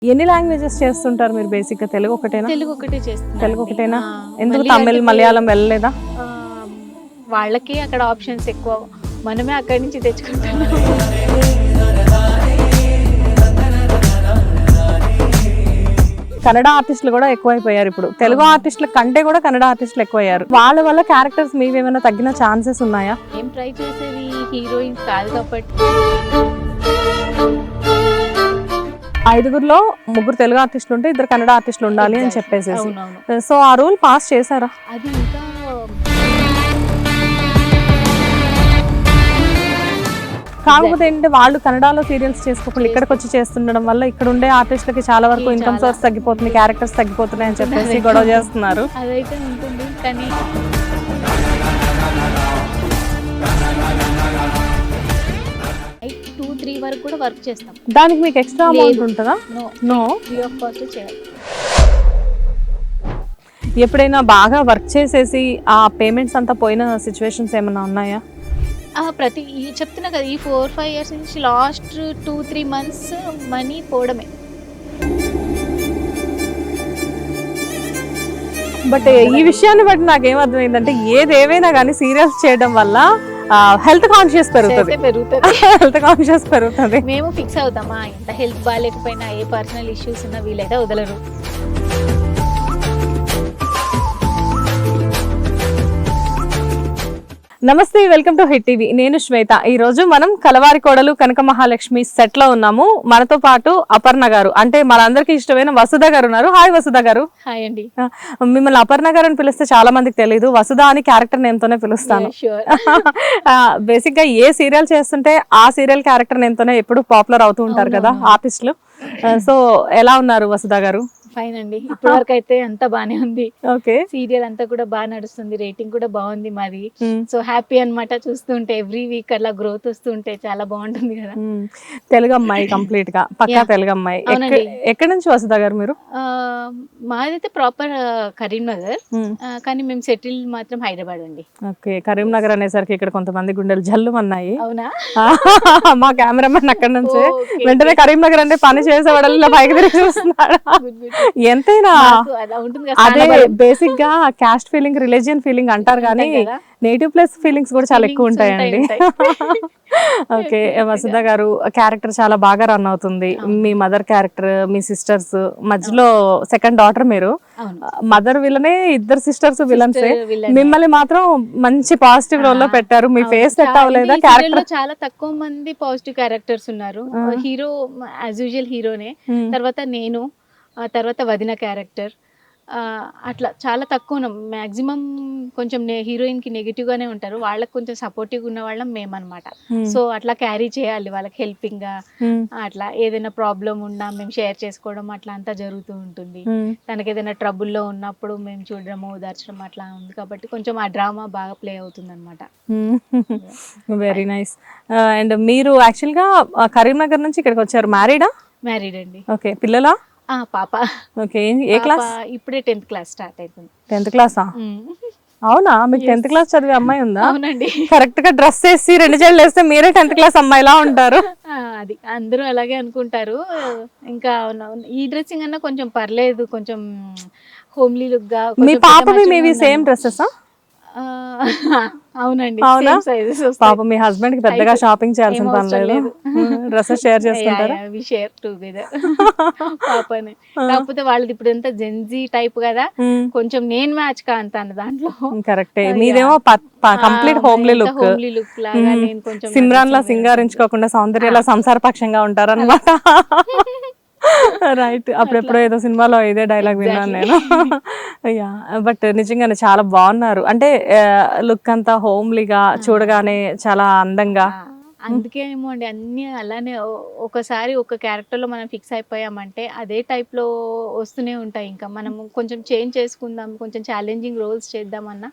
ఎన్ని లాంగ్వేజెస్ చేస్తుంటారు మీరు? బేసిక్ గా తెలుగు ఒకటేనా? తెలుగు ఒకటే చేస్తున్నాను. తెలుగు ఒకటేనా? ఎందుకు తమిళ్ మలయాళం వెళ్ళలేదా? వాళ్ళకి అక్కడ ఆప్షన్స్ ఎక్కువ, మనమే అక్కడి నుంచి తెచ్చుకుంటున్నాం. కన్నడ ఆర్టిస్టులు కూడా ఎక్కువైపోయారు ఇప్పుడు. తెలుగు ఆర్టిస్టుల కంటే కూడా కన్నడ ఆర్టిస్టులు ఎక్కువయ్యారు. వాళ్ళ వల్ల క్యారెక్టర్స్ మీవేమైనా తగ్గిన ఛాన్సెస్ ఉన్నాయా? ఏం ట్రై చేసేది హీరోయిన్ కాదు కాబట్టి. 5గురిలో 3 తెలుగు ఆర్టిస్టులు ఉంటే 2 కన్నడ ఆర్టిస్టులు ఉండాలి అని చెప్పేసి. అవునవును. సో ఆ రూల్ పాస్ చేశారా? అది ఇంకా కాకపోతే ఏంటంటే వాళ్ళు కన్నడలో సీరియల్స్ చేసుకోకుండా ఇక్కడికి వచ్చి చేస్తుండడం వల్ల ఇక్కడ ఉండే ఆర్టిస్టులకి చాలా వరకు ఇన్కమ్ సోర్స్ తగ్గిపోతుంది, క్యారెక్టర్స్ తగ్గిపోతున్నాయి అని చెప్పేసి గొడవ చేస్తున్నారు. అదైతే ఉంటుంది కానీ 2-3 వరకు కూడా వర్క్ చేస్తాం. దానికి మీకు ఎక్స్ట్రా అమౌంట్ ఉంటుందా? నో, ఫ్రీ ఆఫ్ కాస్ట్ చేయాలి. ఎప్పుడైనా బాగా వర్క్ చేసేసి ఆ పేమెంట్స్ అంతా పోయిన సిచ్యువేషన్స్ ఏమైనా ఉన్నాయా? చెప్తున్నా కదా, ఈ 4-5 ఇయర్స్ నుంచి లాస్ట్ 2-3 మంత్స్ మనీ పోవడమే. బట్ ఈ విషయాన్ని బట్టి నాకేం అర్థమైందంటే ఏదేమైనా కానీ సీరియల్స్ చేయడం వల్ల హెల్త్ కాన్షియస్ పెరుగుతుంది. హెల్త్ కాన్షియస్ పెరుగుతుంది. మేము ఫిక్స్ అవుతామా, ఎంత హెల్త్ బాగాలేకపోయినా ఏ పర్సనల్ ఇష్యూస్ ఉన్నా వీలైతే వదలరు. నమస్తే, వెల్కమ్ టు హిట్ టీవీ. నేను శ్వేత. ఈ రోజు మనం కలవారి కోడలు కనక మహాలక్ష్మి సెట్ లో ఉన్నాము. మనతో పాటు అపర్ణ గారు, అంటే మనందరికి ఇష్టమైన వసుధ గారు ఉన్నారు. హాయ్ వసుధ గారు. హాయ్ అండి. మిమ్మల్ని అపర్ణ గారు అని పిలిస్తే చాలా మందికి తెలియదు, వసుధ అని క్యారెక్టర్ నేమ్ తోనే పిలుస్తాను. బేసిక్ గా ఏ సీరియల్ చేస్తుంటే ఆ సీరియల్ క్యారెక్టర్ నేమ్ తోనే ఎప్పుడు పాపులర్ అవుతూ ఉంటారు కదా ఆర్టిస్టులు. సో ఎలా ఉన్నారు వసుధ గారు? ఫైన్ అండి. ఇప్పటి వరకు అయితే అంతా బానే ఉంది. ఓకే. సీరియల్ అంతా కూడా బాగా నడుస్తుంది, రేటింగ్ కూడా బాగుంది మాది. సో హ్యాపీ అన్నమాట చూస్తుంటే. ఎవ్రీ వీక్ అలా గ్రోత్ వస్తుంటే చాలా బాగుంటుంది కదా. తెలుగు అమ్మాయి, కంప్లీట్ గా పక్కా తెలుగు అమ్మాయి. ఎక్కడి నుంచి వసుధ గారు మీరు? మాదైతే ప్రాపర్ కరీంనగర్, కానీ మేము సెటిల్ మాత్రం హైదరాబాద్ అండి. ఓకే. కరీంనగర్ అనేసరికి ఇక్కడ కొంతమంది గుండెలు జల్లు అన్నాయి. అవునా? మా కెమెరామెన్ అక్కడ నుంచి వెంటనే కరీంనగర్ అంటే పని చేసేవాళ్ళు పైకి తిరిగి చూస్తున్నాడు. ఎంతైనా అదే బేసిక్ గా క్యాస్ట్ ఫీలింగ్, రిలీజియన్ ఫీలింగ్ అంటారు కానీ నేటివ్ ప్లేస్ ఫీలింగ్స్ కూడా చాలా ఎక్కువ ఉంటాయండి. ఓకే. వసుధ గారు క్యారెక్టర్ చాలా బాగా రన్ అవుతుంది. మీ మదర్ క్యారెక్టర్, మీ సిస్టర్స్ మధ్యలో సెకండ్ డాటర్, మీరు మదర్ విలనే, 2 సిస్టర్స్ విలన్స్. మిమ్మల్ని మాత్రం మంచి పాజిటివ్ రోల్ లో పెట్టారు. మీ ఫేస్ సెట్ అవ్వలేదా? క్యారెక్టర్ చాలా తక్కువ మంది పాజిటివ్ క్యారెక్టర్స్ ఉన్నారు. హీరో యాజ్ యూజువల్ హీరోనే, తర్వాత నేను, తర్వాత వదిన క్యారెక్టర్, అట్లా చాలా తక్కువ. మ్యాక్సిమం కొంచెం హీరోయిన్ కి నెగిటివ్ గానే ఉంటారు, వాళ్ళకి కొంచెం సపోర్టివ్ ఉన్న వాళ్ళం మేమన్నమాట. సో అట్లా క్యారీ చేయాలి వాళ్ళకి హెల్పింగ్ గా. అట్లా ఏదైనా ప్రాబ్లం ఉన్నా మేము షేర్ చేసుకోవడం అట్లా అంతా జరుగుతూ ఉంటుంది. తనకి ఏదైనా ట్రబుల్లో ఉన్నప్పుడు మేము చూడడము, ఓదార్చడం అట్లా ఉంది కాబట్టి కొంచెం ఆ డ్రామా బాగా ప్లే అవుతుంది అనమాట. Very nice. అండ్ మీరు యాక్చువల్ గా కరీంనగర్ నుంచి ఇక్కడికి వచ్చారు. మ్యారీడా? మ్యారీడ్ అండి. ఓకే. పిల్లలా? పాప. ఓకే. ఏ క్లాస్? ఇప్పుడే 10th క్లాస్ స్టార్ట్ అవుతుంది. 10th క్లాసా? అవునా? మీకు 10th క్లాస్ చదివే అమ్మాయి ఉందా? అవునండి. కరెక్ట్ గా డ్రెస్ వేసి 2 జడలు వేస్తే మీరే 10th క్లాస్ అమ్మాయిలా ఉంటారు. అది అందరూ అలాగే అనుకుంటారు. ఇంకా ఈ డ్రెస్సింగ్ అన్నా కొంచెం పర్లేదు, కొంచెం హోమ్లీ లుక్ గా. మీ పాపవి మీవి సేమ్ డ్రెస్సెసా? అవునండి. పాప మీ హస్బెండ్ కి పెద్దగా షాపింగ్ చేయాల్సిన పని లేదు, డ్రెస్సెస్ షేర్ చేసుకుంటారా? Share together. పాపని కాకపోతే వాళ్ళది ఇప్పుడు ఎంత జెన్జీ టైప్ కదా, కొంచెం నేను మ్యాచ్ కాంతాను దాంట్లో. కరెక్టే. మీదేమో కంప్లీట్ హోమ్లీ లుక్ లాగా, నేను కొంచెం సిమ్రాన్ లా సింగారించుకోకుండా సౌందర్యలా సంసార పక్షంగా ఉంటారు అనమాట. రైట్. అప్పుడెప్పుడో ఏదో సినిమాలో ఇదే డైలాగ్ విన్నాను నేను. బట్ నిజంగానే చాలా బాగున్నారు. అంటే లుక్ అంతా హోమ్లీగా, చూడగానే చాలా అందంగా. అందుకే ఏమో అండి, అన్ని అలానే ఒకసారి ఒక క్యారెక్టర్ లో మనం ఫిక్స్ అయిపోయామంటే అదే టైప్ లో వస్తూనే ఉంటాయి. ఇంకా మనం కొంచెం చేంజ్ చేసుకుందాం, కొంచెం ఛాలెంజింగ్ రోల్స్ చేద్దామన్నా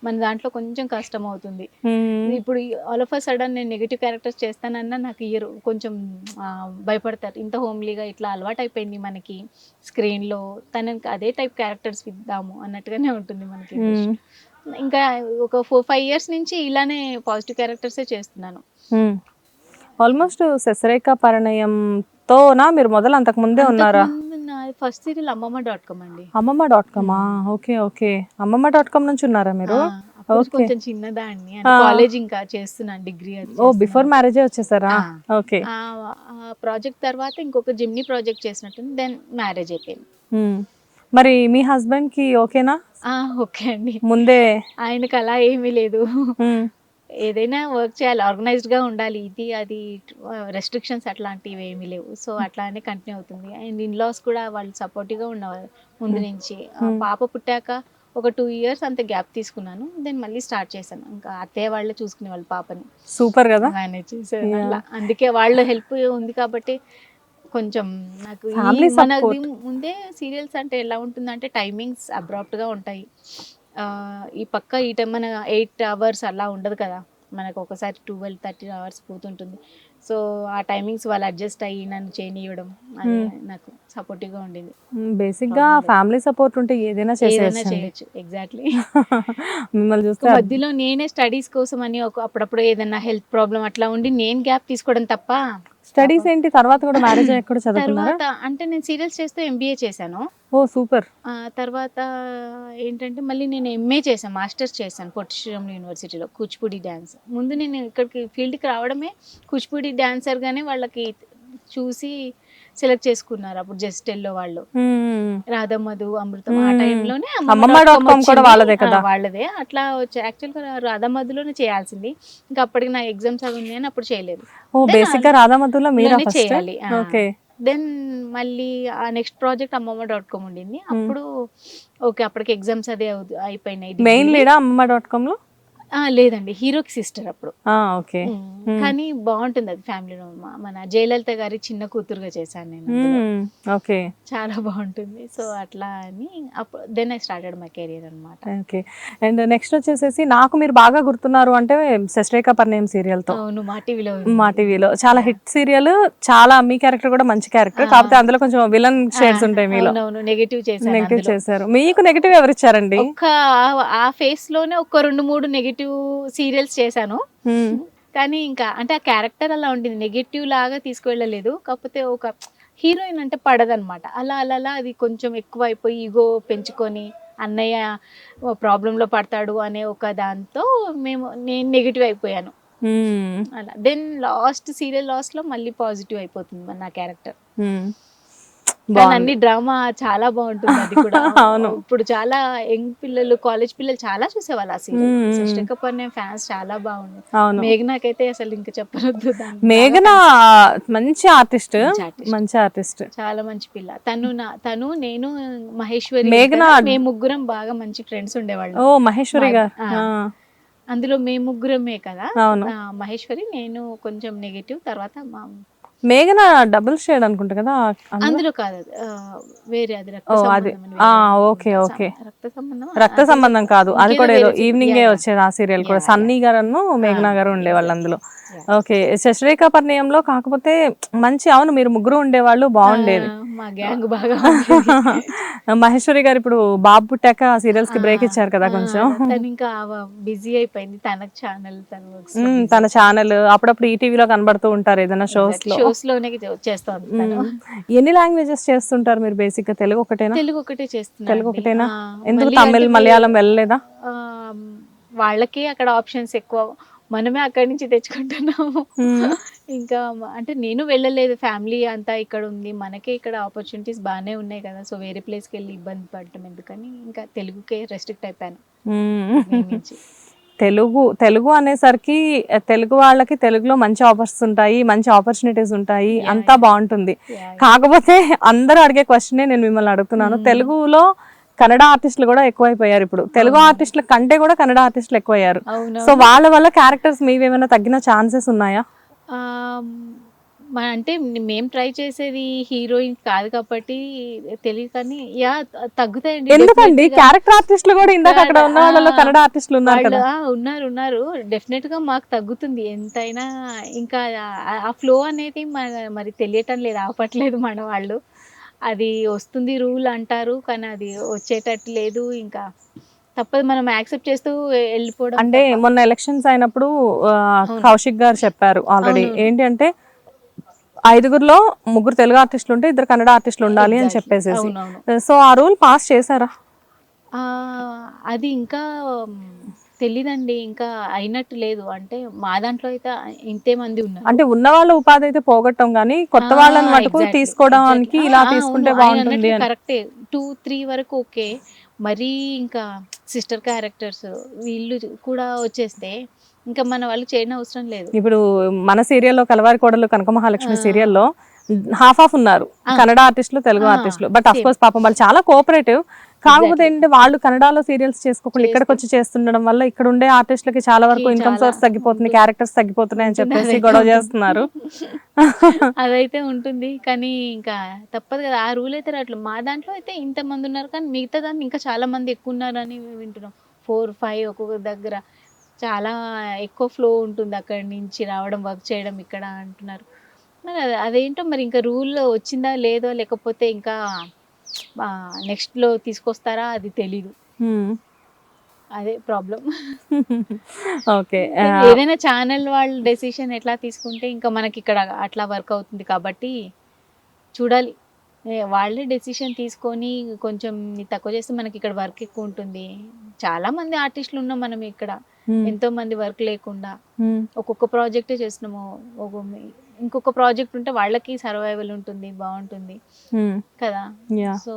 మన దాంట్లో కొంచెం కష్టం అవుతుంది. ఇప్పుడు ఆల్ ఆఫ్ అ సడన్ నేను నెగిటివ్ క్యారెక్టర్స్ చేస్తానన్నా నాకు ఇయర్ కొంచెం భయపడతారు. ఇంత హోమ్లీగా ఇట్లా అలవాటు అయిపోయింది మనకి స్క్రీన్ లో, తనకి అదే టైప్ క్యారెక్టర్స్ ఇద్దాము అన్నట్టుగానే ఉంటుంది మనకి. ఇంకా ఒక 4-5 ఇయర్స్ నుంచి ఇలానే పాజిటివ్ క్యారెక్టర్సే చేస్తున్నాను. ఆల్మోస్ట్ శశరేఖ పరిణయం తోనా మీరు మొదలు అంతకు ముందే ఉన్నారా? ఫస్ట్ సీరియల్ అమ్మమ్మ.com అండి. అమ్మమ్మ.com. ఓకే ఓకే, అమ్మమ్మ.com నుంచి ఉన్నారా మీరు? అప్పుడు కొంచెం చిన్నదాన్ని, కాలేజ్ ఇంకా చేస్తున్నాను, డిగ్రీ. ఓ బిఫోర్ మ్యారేజే వచ్చేసారా? ఓకే. ఆ ప్రాజెక్ట్ తర్వాత ఇంకొక జిమ్ని ప్రాజెక్ట్ చేసినట్టుంది, దెన్ మ్యారేజ్ అయిపోయింది. మరి మీ హస్బెండ్ కి ఓకేనా? ఓకే అండి. ముందే ఆయనకు అలా ఏమీ లేదు, ఏదైనా వర్క్ చేయాలి, ఆర్గనైజ్డ్ గా ఉండాలి, ఇది అది రెస్ట్రిక్షన్స్ అట్లాంటివి ఏమీ లేవు. సో అట్లానే కంటిన్యూ అవుతుంది. అండ్ ఇన్లాస్ కూడా వాళ్ళు సపోర్టివ్ గా ఉన్నవారు ముందు నుంచి. పాప పుట్టాక ఒక 2 years అంత గ్యాప్ తీసుకున్నాను, దెన్ మళ్ళీ స్టార్ట్ చేశాను. ఇంకా అత్తయ్య వాళ్ళే చూసుకునే వాళ్ళు పాపని. సూపర్ కదా, మేనేజ్ చేశారు అలా. అందుకే వాళ్ళ హెల్ప్ ఉంది కాబట్టి కొంచెం నాకు మనది ముందే సీరియల్స్ అంటే ఎలా ఉంటుందంటే టైమింగ్స్ అబ్రాప్ట్ గా ఉంటాయి. ఈ పక్క ఈ టైం మన 8 hours అలా ఉండదు కదా, మనకు ఒకసారి 12-13 hours పోతుంటుంది. సో ఆ టైమింగ్స్ వాళ్ళు అడ్జస్ట్ అయ్యి నన్ను చేయనివ్వడం అది నాకు సపోర్టివ్ గా ఉండింది. బేసిక్ గా ఫ్యామిలీ సపోర్ట్ ఉంటే ఏదైనా చేయొచ్చు. ఎగ్జాక్ట్లీ. మిమ్మల్ని చూస్తే మధ్యలో నేనే స్టడీస్ కోసం అని అప్పుడప్పుడు ఏదైనా హెల్త్ ప్రాబ్లం అట్లా ఉండి నేను గ్యాప్ తీసుకోవడం తప్ప. స్టడీస్ ఏంటి తర్వాత కూడా మ్యారేజ్ అయ్యాక కూడా చదువుకున్నారా? తర్వాత అంటే నేను సీరియల్స్ చేస్తూ MBA చేశాను. ఓ సూపర్. తర్వాత ఏంటంటే మళ్ళీ నేను MA చేశాను, మాస్టర్స్ చేశాను పొట్టి యూనివర్సిటీలో కూచిపూడి డ్యాన్స్. ముందు నేను ఇక్కడికి ఫీల్డ్కి రావడమే కూచిపూడి డాన్సర్గానే వాళ్ళకి చూసి సెలెక్ట్ చేసుకున్నారు అప్పుడు జస్టెల్లో వాళ్ళు. రాధమధు, అమృతం ఆ టైంలోనే అమ్మమ్మ.com కూడా వాళ్ళదే కదా? వాళ్ళదే. అట్లా వచ్చి యాక్చువల్గా రాధమధులోనే చేయాల్సింది, ఇంకా అప్పటికి నా ఎగ్జామ్స్ అవి ఉన్నాయి అని అప్పుడు చేయలేదు. ఓ బేసిక్ గా రాధమధులో మీరే చేయాలి. ఓకే. దెన్ మళ్ళీ ఆ నెక్స్ట్ ప్రాజెక్ట్ అమ్మమ్మ.com ఉండింది. అప్పుడు ఓకే, అప్పటికి ఎగ్జామ్స్ అదే అయిపోయినాయి. మెయిన్ లీడా అమ్మమ్మ.com లో? లేదండి, హీరోకి సిస్టర్ అప్పుడు. ఓకే. కానీ బాగుంటుంది అది ఫ్యామిలీలో. మన జయలలిత గారి చిన్న కూతురుగా చేశాను నేను. ఓకే, చాలా బాగుంటుంది. సో అట్లా అని అప్పుడు then I started my career అన్నమాట. ఓకే. అండ్ నెక్స్ట్ వచ్చేసేసి నాకు మీరు బాగా గుర్తున్నారు అంటే శశిరేఖ పరిణయం సీరియల్ తో. అవును, మా టీవీలో చాలా హిట్ సీరియల్. చాలా మీ క్యారెక్టర్ కూడా మంచి క్యారెక్టర్, కాకపోతే అందులో కొంచెం విలన్ షేడ్స్ ఉంటాయి మీలో. నెగటివ్ చేశారు. మీకు నెగటివ్ ఎవరు ఇచ్చారండి? ఆ ఫేస్ లోనే ఒక 2-3 నెగటివ్ సీరియల్స్ చేశాను. కానీ ఇంకా అంటే ఆ క్యారెక్టర్ అలా ఉంటుంది, నెగటివ్ లాగా తీసుకువెళ్ళలేదు. కాకపోతే ఒక హీరోయిన్ అంటే పడదనమాట. అలా అలా అది కొంచెం ఎక్కువ అయిపోయి ఈగో పెంచుకొని అన్నయ్య ప్రాబ్లంలో పడతాడు అనే ఒక దాంతో నేను నెగిటివ్ అయిపోయాను అలా. దెన్ సీరియల్ లాస్ట్ లో మళ్ళీ పాజిటివ్ అయిపోతుంది నా క్యారెక్టర్. అన్ని డ్రామా చాలా బాగుంటుంది అది కూడా. అవును, ఇప్పుడు చాలా యంగ్ పిల్లలు, కాలేజ్ పిల్లలు చాలా చూసేవాళ్ళు ఆ సీరియల్. శశిరేఖ పరిణయం ఫ్యాన్స్ చాలా బాగుంది. మేఘనాకైతే అసలు ఇంకా చెప్పనొద్దు. మేఘనా మంచి ఆర్టిస్ట్, చాలా మంచి పిల్ల. తను నేను మహేశ్వరి, మేఘనా మేము ముగ్గురం బాగా మంచి ఫ్రెండ్స్ ఉండేవాళ్ళం. ఓ మహేశ్వరి గారు, అందులో మేము ముగ్గురమే కదా. మహేశ్వరి, నేను కొంచెం నెగటివ్, తర్వాత మేఘన డబుల్ షేడ్ అనుకుంటా కదా అందులో కాదు, వేరే. అది ఓకే ఓకే, రక్త సంబంధం కాదు, అది కూడా ఏదో ఈవినింగే వచ్చేది ఆ సీరియల్ కూడా. సన్నీ గారు మేఘనా గారు ఉండేవాళ్ళు అందులో. ఓకే, శశిరేఖ పరిణయంలో కాకపోతే మంచి, అవును మీరు ముగ్గురు ఉండేవాళ్ళు, బాగుండేది. మహేశ్వరి గారు ఇప్పుడు బాబు పుట్టాక సీరియల్స్ కి బ్రేక్ ఇచ్చారు కదా కొంచెం. ఇంకా బిజీ అయిపోయింది, తన ఛానల్ అప్పుడప్పుడు ఈటీవీలో కనబడుతూ ఉంటారు ఏదైనా షోస్ లోనే చేస్తాను. ఎన్ని లాంగ్వేజెస్ చేస్తుంటారు మీరు? బేసిక్ గా తెలుగు ఒకటేనా? తెలుగు ఒకటే చేస్తున్నా. తెలుగు ఒకటేనా? ఎందుకు తమిళ్ మలయాళం వెళ్ళలేదా? వాళ్ళకి అక్కడ ఆప్షన్స్ ఎక్కువ, మనమే అక్కడి నుంచి తెచ్చుకుంటున్నాము. ఇంకా అంటే నేను వెళ్ళలేదు, ఫ్యామిలీ అంతా ఇక్కడ ఉంది, మనకే ఇక్కడ ఆపర్చునిటీస్ బాగానే ఉన్నాయి కదా. సో వేరే ప్లేస్కి వెళ్ళి ఇబ్బంది పడటం ఎందుకని ఇంకా తెలుగుకే రెస్ట్రిక్ట్ అయిపోయాను. తెలుగు అనేసరికి తెలుగు వాళ్ళకి తెలుగులో మంచి ఆఫర్స్ ఉంటాయి, మంచి ఆపర్చునిటీస్ ఉంటాయి, అంతా బాగుంటుంది. కాకపోతే అందరూ అడిగే క్వశ్చనే నేను మిమ్మల్ని అడుగుతున్నాను, తెలుగులో కన్నడ ఆర్టిస్టులు కూడా ఎక్కువైపోయారు ఇప్పుడు. తెలుగు ఆర్టిస్టుల కంటే కూడా కన్నడ ఆర్టిస్టులు ఎక్కువయ్యారు. సో వాళ్ళ వల్ల క్యారెక్టర్స్ మీవేమైనా తగ్గిన ఛాన్సెస్ ఉన్నాయా? అంటే మేము ట్రై చేసేది హీరోయిన్ కాదు కాబట్టి తెలియదు, కానీ తగ్గుతాయండి. ఎందుకండి క్యారెక్టర్ ఆర్టిస్టులు కూడా ఇందాక అక్కడ ఉన్న వాళ్ళలో కన్నడ ఆర్టిస్టులు ఉన్నారు కదా. ఉన్నారు డెఫినెట్ గా మాకు తగ్గుతుంది ఎంతైనా. ఇంకా ఆ ఫ్లో అనేది మరి తెలియటం లేదు, ఆపట్లేదు మన వాళ్ళు. అది వస్తుంది రూల్ అంటారు, కానీ అది వచ్చేటట్టు లేదు. ఇంకా తప్పదు, మనం యాక్సెప్ట్ చేస్తూ వెళ్ళిపోవడం. అంటే మొన్న ఎలక్షన్స్ అయినప్పుడు కౌశిక్ గారు చెప్పారు ఆల్రెడీ, ఏంటి అంటే 5గురిలో 3 తెలుగు ఆర్టిస్టులు ఉంటే 2 కన్నడ ఆర్టిస్టులు ఉండాలి అని చెప్పేసేసి. అవునవును. సో ఆ రూల్ పాస్ చేశారా? అది ఇంకా తెలీదండి. ఇంకా అయినట్టు లేదు. అంటే మా దాంట్లో అయితే ఇంతే మంది ఉన్నారు. అంటే ఉన్న వాళ్ళ ఉపాధి అయితే పోగొట్టం గానీ కొత్త వాళ్ళని మటుకు తీసుకోవడానికి ఇలా తీసుకుంటే బాగుంటుంది అని. కరెక్టే. 2-3 వరకు ఓకే. మరీ ఇంకా సిస్టర్ క్యారెక్టర్స్ వీళ్ళు కూడా వచ్చేస్తే ఇంకా మన వాళ్ళు చేయనవసరం లేదు. ఇప్పుడు మన సీరియల్లో కలవారి కోడలు కనక మహాలక్ష్మి సీరియల్లో హాఫ్ ఆఫ్ ఉన్నారు కన్నడ ఆర్టిస్టులు, తెలుగు ఆర్టిస్టులు. బట్ అఫ్ కోర్స్ పాపం వాళ్ళు చాలా కోఆపరేటివ్. కాకపోతే ఏంటంటే వాళ్ళు కన్నడలో సీరియల్స్ చేసుకోకుండా ఇక్కడికి వచ్చి చేస్తుండడం వల్ల ఇక్కడ ఉండే ఆర్టిస్టులకి చాలా వరకు ఇన్కమ్ సోర్స్ తగ్గిపోతుంది, క్యారెక్టర్స్ తగ్గిపోతున్నాయి అని చెప్పేసి గొడవ చేస్తున్నారు. అదైతే ఉంటుంది కానీ ఇంకా తప్పదు కదా. ఆ రూల్ అయితే అట్లా మా దాంట్లో అయితే ఇంతమంది ఉన్నారు కానీ మిగతా దాన్ని ఇంకా చాలా మంది ఎక్కువ ఉన్నారని వింటున్నాం. 4-5 ఒక్కొక్క దగ్గర చాలా ఎక్కువ ఫ్లో ఉంటుంది అక్కడి నుంచి రావడం, వర్క్ చేయడం ఇక్కడ అంటున్నారు. మరి అదేంటో మరి ఇంకా రూల్ వచ్చిందా లేదో, లేకపోతే ఇంకా నెక్స్ట్లో తీసుకొస్తారా అది తెలీదు. అదే ప్రాబ్లం. ఓకే. ఏదైనా ఛానల్ వాళ్ళ డెసిషన్ ఎట్లా తీసుకుంటే ఇంకా మనకి ఇక్కడ అట్లా వర్క్ అవుతుంది కాబట్టి చూడాలి. వాళ్ళే డెసిషన్ తీసుకొని కొంచెం తక్కువ చేస్తే మనకి ఇక్కడ వర్క్ ఎక్కువ ఉంటుంది. చాలా మంది ఆర్టిస్టులు ఉన్నాం మనం ఇక్కడ, ఎంతో మంది వర్క్ లేకుండా ఒక్కొక్క ప్రాజెక్టే చేస్తున్నాము. ఇంకొక ప్రాజెక్ట్ ఉంటే వాళ్ళకి సర్వైవల్ ఉంటుంది, బాగుంటుంది కదా. So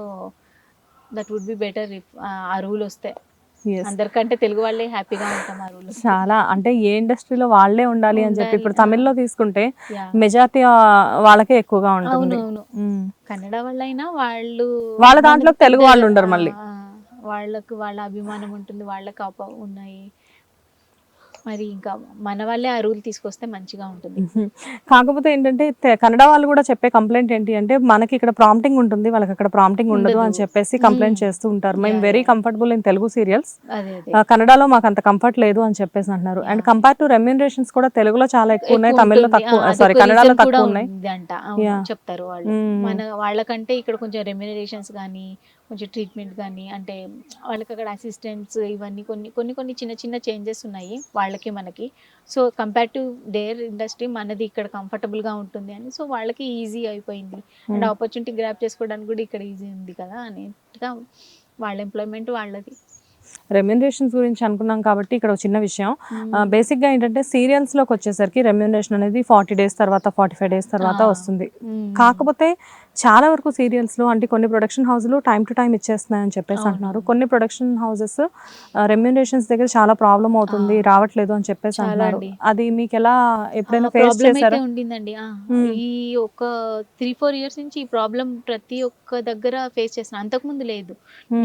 that would be better if ఆ రూల్ వస్తే. అందరికంటే తెలుగు వాళ్ళే హ్యాపీగా ఉంటాం ఆ రూల్. చాలా అంటే ఏ ఇండస్ట్రీలో వాళ్ళే ఉండాలి అని చెప్పి ఇప్పుడు తమిళ్లో తీసుకుంటే మెజారిటీ వాళ్ళకే ఎక్కువగా ఉంటుంది. కన్నడ వాళ్ళైనా వాళ్ళ దాంట్లో తెలుగు వాళ్ళు ఉండరు, మళ్ళీ వాళ్ళకు వాళ్ళ అభిమానం ఉంటుంది, వాళ్ళకి ఉన్నాయి. మరి ఇంకా మన వాళ్ళే ఆ రూల్ తీసుకొస్తే మంచిగా ఉంటుంది. కాకపోతే ఏంటంటే కన్నడ వాళ్ళు కూడా చెప్పే కంప్లైంట్ ఏంటి అంటే మనకి ఇక్కడ ప్రాంప్టింగ్ ఉంటుంది, వాళ్ళకి అక్కడ ప్రాంప్టింగ్ ఉండదు అని చెప్పేసి కంప్లైంట్ చేస్తూ ఉంటారు. మేము very comfortable in Telugu serials, కన్నడలో మాకు అంత కంఫర్ట్ లేదు అని చెప్పేసి అంటున్నారు. అండ్ కంపేర్ టు రెమ్యూనరేషన్స్ కూడా తెలుగులో చాలా ఎక్కువ ఉన్నాయి, తమిళ్లో తక్కువ, సారీ కన్నడలో తక్కువ ఉన్నాయి అంట చెప్తారు వాళ్ళు. వాళ్ళకంటే ఇక్కడ కొంచెం రెమ్యూనరేషన్స్ కానీ కొంచెం ట్రీట్మెంట్ కానీ, అంటే వాళ్ళకి అక్కడ అసిస్టెంట్స్ ఇవన్నీ కొన్ని చిన్న చిన్న చేంజెస్ ఉన్నాయి వాళ్ళకి మనకి. So compare to their industry మనది ఇక్కడ కంఫర్టబుల్గా ఉంటుంది అని, సో వాళ్ళకి ఈజీ అయిపోయింది. అండ్ ఆపర్చునిటీ గ్రాప్ చేసుకోవడానికి కూడా ఇక్కడ ఈజీ ఉంది కదా అనేట్టుగా వాళ్ళ ఎంప్లాయ్మెంట్ వాళ్ళది. రెమ్యూనరేషన్స్ గురించి అనుకున్నాం కాబట్టి ఇక్కడ చిన్న విషయం. బేసిక్గా ఏంటంటే సీరియల్స్లోకి వచ్చేసరికి రెమ్యూనరేషన్ అనేది 40 days తర్వాత 45 days తర్వాత వస్తుంది. కాకపోతే చాలా వరకు సీరియల్స్లో అంటే కొన్ని ప్రొడక్షన్ హౌస్లు టైం టు టైం ఇచ్చేస్తున్నాయని చెప్పేసి అంటున్నారు. కొన్ని ప్రొడక్షన్ హౌసెస్ రెమ్యూనరేషన్స్ దగ్గర చాలా ప్రాబ్లం అవుతుంది, రావట్లేదు అని చెప్పేసి అంటున్నారు. అది మీకు ఎలా ఎప్పుడైనా ఫేస్ చేశారా? ఉండిందండి. ఈ ఒక 3-4 years నుంచి ఈ ప్రాబ్లం ప్రతి ఒక్క దగ్గర ఫేస్ చేస్తున్నాను. అంతకుముందు లేదు.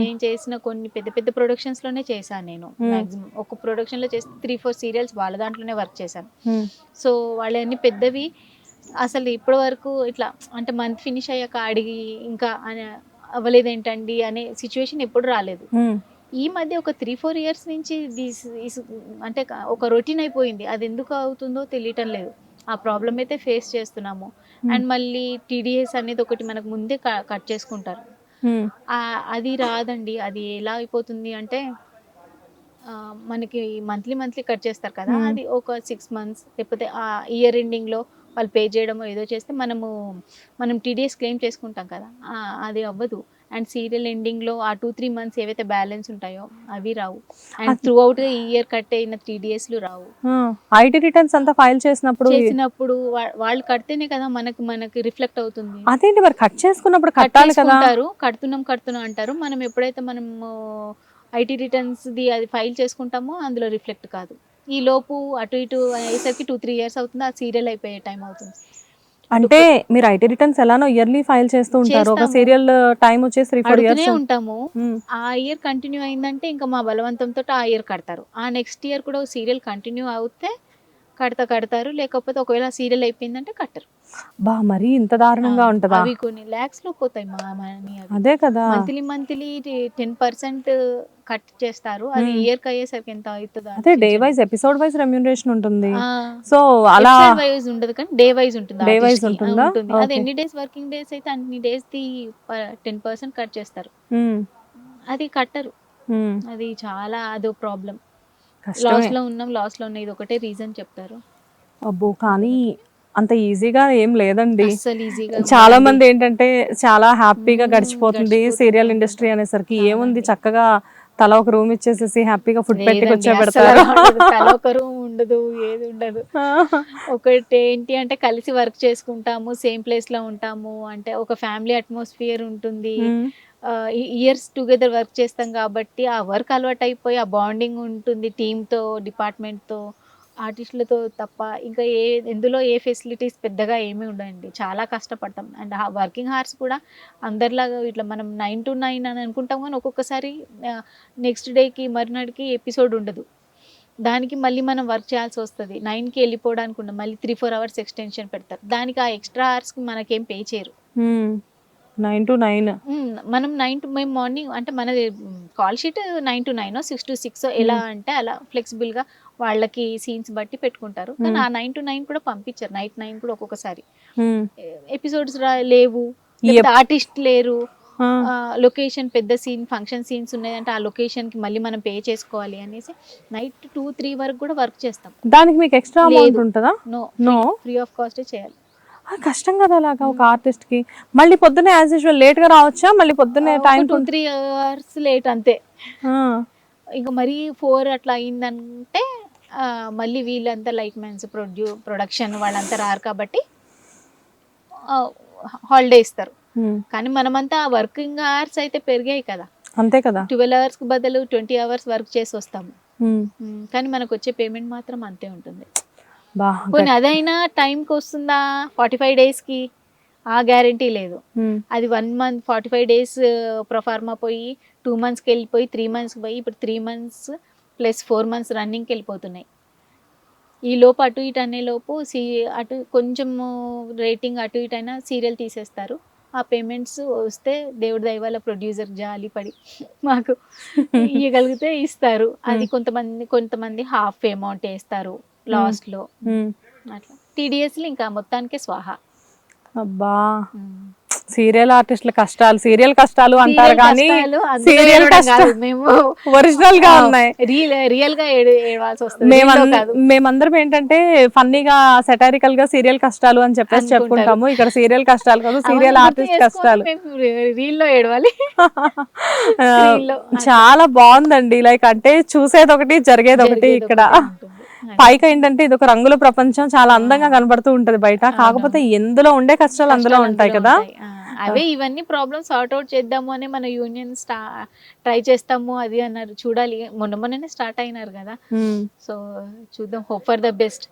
నేను చేసిన కొన్ని పెద్ద పెద్ద ప్రొడక్షన్స్ లోనే చేశాను. నేను మాక్సిమం ఒక ప్రొడక్షన్ లో చేసి 3-4 సీరియల్స్ వాళ్ళ దాంట్లోనే వర్క్ చేశాను. సో వాళ్ళన్నీ పెద్దవి. అసలు ఇప్పటి వరకు ఇట్లా అంటే మంత్ ఫినిష్ అయ్యాక అడిగి ఇంకా అవ్వలేదు ఏంటండి అనే సిచ్యువేషన్ ఎప్పుడు రాలేదు. ఈ మధ్య ఒక 3-4 years నుంచి అంటే ఒక రొటీన్ అయిపోయింది. అది ఎందుకు అవుతుందో తెలియటం లేదు. ఆ ప్రాబ్లం అయితే ఫేస్ చేస్తున్నాము. అండ్ మళ్ళీ టీడీఎస్ అనేది ఒకటి మనకు ముందే కట్ చేసుకుంటారు. అది రాదండి. అది ఎలా అయిపోతుంది అంటే మనకి మంత్లీ కట్ చేస్తారు కదా, అది ఒక 6 months లేకపోతే ఆ ఇయర్ ఎండింగ్లో వాళ్ళు పే చేయడమో ఏదో చేస్తే మనం టీడీఎస్ క్లెయిమ్ చేసుకుంటాం కదా, అది అవ్వదు. అండ్ సీరియల్ ఎండింగ్లో ఆ 2-3 months ఏవైతే బ్యాలెన్స్ ఉంటాయో అవి రావు. అండ్ త్రూ అవుట్ ఈ ఇయర్ కట్ అయిన 3DSలు రావు. ఐటీ రిటర్న్స్ అంతా ఫైల్ చేసినప్పుడు వాళ్ళు కడితేనే కదా మనకి రిఫ్లెక్ట్ అవుతుంది. అదేంటి మరి కట్ చేసుకున్నప్పుడు కట్టాలి కదా. కడుతున్నాం అంటారు. మనం ఎప్పుడైతే ఐటీ రిటర్న్స్ది అది ఫైల్ చేసుకుంటామో అందులో రిఫ్లెక్ట్ కాదు. ఈ లోపు అటు ఇటు అయ్యేసరికి 2-3 years అవుతుంది. ఆ సీరియల్ అయిపోయే టైం అవుతుంది. అంటే మీరు ఐటీ రిటర్న్స్ ఎలానో ఇయర్లీ ఫైల్ చేస్తూ ఉంటారు, ఒక సీరియల్ టైం వచ్చేసి 3-4 years ఉంటాము. ఆ ఇయర్ కంటిన్యూ అయిందంటే ఇంకా మా బలవంతంతో ఆ ఇయర్ కడతారు. ఆ నెక్స్ట్ ఇయర్ కూడా సీరియల్ కంటిన్యూ అవుతే కడతారు, లేకపోతే ఒకవేళ సీరియల్ అయిపోయిందంటే కట్టరు. మరి ఇంత దారుణంగా ఉంటుందా? అవి కొన్ని lakhs లో పోతాయి మా మనీ. అదే కదా, మంత్లీ 10% కట్ చేస్తారు. అది ఇయర్ కి అయ్యేసరికి ఎంత అవుతుందో. అదే day wise episode wise remuneration ఉంటుంది. సో అలా వైజ్ ఉండదు కానీ డే వైజ్ ఉంటుంది. ఉంటుందా? అది ఎన్ని డేస్ వర్కింగ్ డేస్ అయితే అన్ని డేస్ ది 10% కట్ చేస్తారు. అది కట్టరు. అది చాలా అదో ప్రాబ్లం. లాస్ లో ఉన్న ఇది ఒకటే రీజన్ చెప్తారు. అబ్బో, కానీ అంత ఈజీగా ఏం లేదండి. అస్సలు ఈజీగా చాలా మంది ఏంటంటే చాలా హ్యాపీగా గడిచిపోతుంది గడిచిపోతుంది సీరియల్ అనుకుంటా. ఇండస్ట్రీ అనేసరికి. ఏముంది కాదండి. చక్కగా తల ఒక రూమ్ ఇచ్చేసేసి హ్యాపీగా ఫుడ్ పెట్టి లేదండి, అస్సలు కూర్చోబెడతారు. అలా ఉండదు. తల ఒక రూమ్ ఉండదు, ఏది ఉండదు. ఒకటి ఏంటి అంటే కలిసి వర్క్ చేసుకుంటాము, సేమ్ ప్లేస్ లో ఉంటాము, అంటే ఒక ఫ్యామిలీ అట్మాస్ఫియర్ ఉంటుంది. ఉమ్, ఇయర్స్ టుగెదర్ వర్క్ చేస్తాం కాబట్టి ఆ వర్క్ అలవాటు అయిపోయి ఆ బాండింగ్ ఉంటుంది టీంతో, డిపార్ట్మెంట్తో, ఆర్టిస్టులతో తప్ప ఇంకా ఎందులో ఏ ఫెసిలిటీస్ పెద్దగా ఏమీ ఉండవండి. చాలా కష్టపడతాం. అండ్ వర్కింగ్ అవర్స్ కూడా అందరిలాగా ఇట్లా మనం 9 to 9 అని అనుకుంటాం, కానీ ఒక్కొక్కసారి నెక్స్ట్ డేకి మరునాడికి ఎపిసోడ్ ఉండదు. దానికి మళ్ళీ మనం వర్క్ చేయాల్సి వస్తుంది. 9కి వెళ్ళిపోవడానికి ఉండదు, మళ్ళీ 3-4 అవర్స్ ఎక్స్టెన్షన్ పెడతారు. దానికి ఆ ఎక్స్ట్రా అవర్స్కి మనకేం పే చేయరు. 9 to 9. మనం 9 to మేము మార్నింగ్ అంటే మనది కాల్ షీట్ 9 to 9, 6 to 6 ఎలా అంటే అలా ఫ్లెక్సిబుల్గా వాళ్ళకి సీన్స్ బట్టి పెట్టుకుంటారు. కానీ ఆ 9 to 9 కూడా పంపించారు, నైట్ 9 కూడా ఒక్కొక్కసారి ఎపిసోడ్స్ లేవు, ఆర్టిస్ట్ లేరు, లొకేషన్ పెద్ద సీన్ ఫంక్షన్ సీన్స్ ఉన్నాయంటే ఆ లొకేషన్కి మళ్ళీ మనం పే చేసుకోవాలి అనేసి నైట్ 2-3 వరకు కూడా వర్క్ చేస్తాం. దానికి మీకు ఎక్స్ట్రా అమౌంట్ ఉంటుందా? నో, ఫ్రీ ఆఫ్ కాస్టే చేయాలి. కష్టం కదా అలాగా ఒక ఆర్టిస్ట్ కి. మళ్ళీ పొద్దున్నే యాజ్ యూజువల్ లేట్ గా రావచ్చా? మళ్ళీ పొద్దున్నే టైం 2-3 అవర్స్ లేట్ అంతే. ఇంకా మరీ 4 అట్లా అయిందంటే మళ్ళీ వీళ్ళంతా లైట్ మ్యాన్స్ ప్రొడక్షన్ వాళ్ళంతా రారు కాబట్టి హాలిడే ఇస్తారు. కానీ మనమంతా వర్కింగ్ అవర్స్ అయితే పెరిగాయి కదా, అంతే కదా. 12 అవర్స్ కి బదులు 20 అవర్స్ వర్క్ చేసి వస్తాము. కానీ మనకు వచ్చే పేమెంట్ మాత్రం అంతే ఉంటుంది. కొన్ని అదైనా టైంకి వస్తుందా 45 డేస్కి, ఆ గ్యారంటీ లేదు. అది 1 month 45 days ప్రొఫార్మా పోయి 2 monthsకి వెళ్ళిపోయి 3 monthsకి పోయి ఇప్పుడు 3 months ప్లస్ 4 months రన్నింగ్కి వెళ్ళిపోతున్నాయి. ఈ లోపు అటు ఇటు అనే లోపు అటు కొంచెం రేటింగ్ అటు ఇటు అయినా సీరియల్ తీసేస్తారు. ఆ పేమెంట్స్ వస్తే దేవుడి దయ వల్ల ప్రొడ్యూసర్ జాలి పడి మాకు ఇవ్వగలిగితే ఇస్తారు. అది కొంతమంది హాఫ్ అమౌంట్ వేస్తారు లాస్ట్లో. అట్లా టీడీఎస్లు ఇంకా మొత్తానికి స్వాహా. అబ్బా, సీరియల్ ఆర్టిస్టుల కష్టాలు సీరియల్ కష్టాలు అంటారు కానీ సీరియల్ మేము ఒరిజినల్ గా ఉన్నాయి. రియల్ గా ఏడవాల్సి వస్తుంది. మేమందరం ఏంటంటే ఫన్నీగా సెటారికల్ గా సీరియల్ కష్టాలు అని చెప్పేసి చెప్పుకుంటాము. ఇక్కడ సీరియల్ కష్టాలు కాదు, సీరియల్ ఆర్టిస్ట్ కష్టాలు. రీల్ లో ఏడవాలి. చాలా బాగుందండి. లైక్ అంటే చూసేది ఒకటి జరిగేది ఒకటి. ఇక్కడ పైకి ఏంటంటే ఇది ఒక రంగుల ప్రపంచం, చాలా అందంగా కనబడుతూ ఉంటది బయట. కాకపోతే ఎందులో ఉండే కష్టాలు అందులో ఉంటాయి కదా. అవే ఇవన్నీ ప్రాబ్లమ్స్ సార్ట్ అవుట్ చేద్దాము అని మన యూనియన్ ట్రై చేస్తాము అది అన్నారు. చూడాలి, మొన్ననే స్టార్ట్ అయినారు కదా. సో చూద్దాం, హోప్ ఫర్ ద బెస్ట్.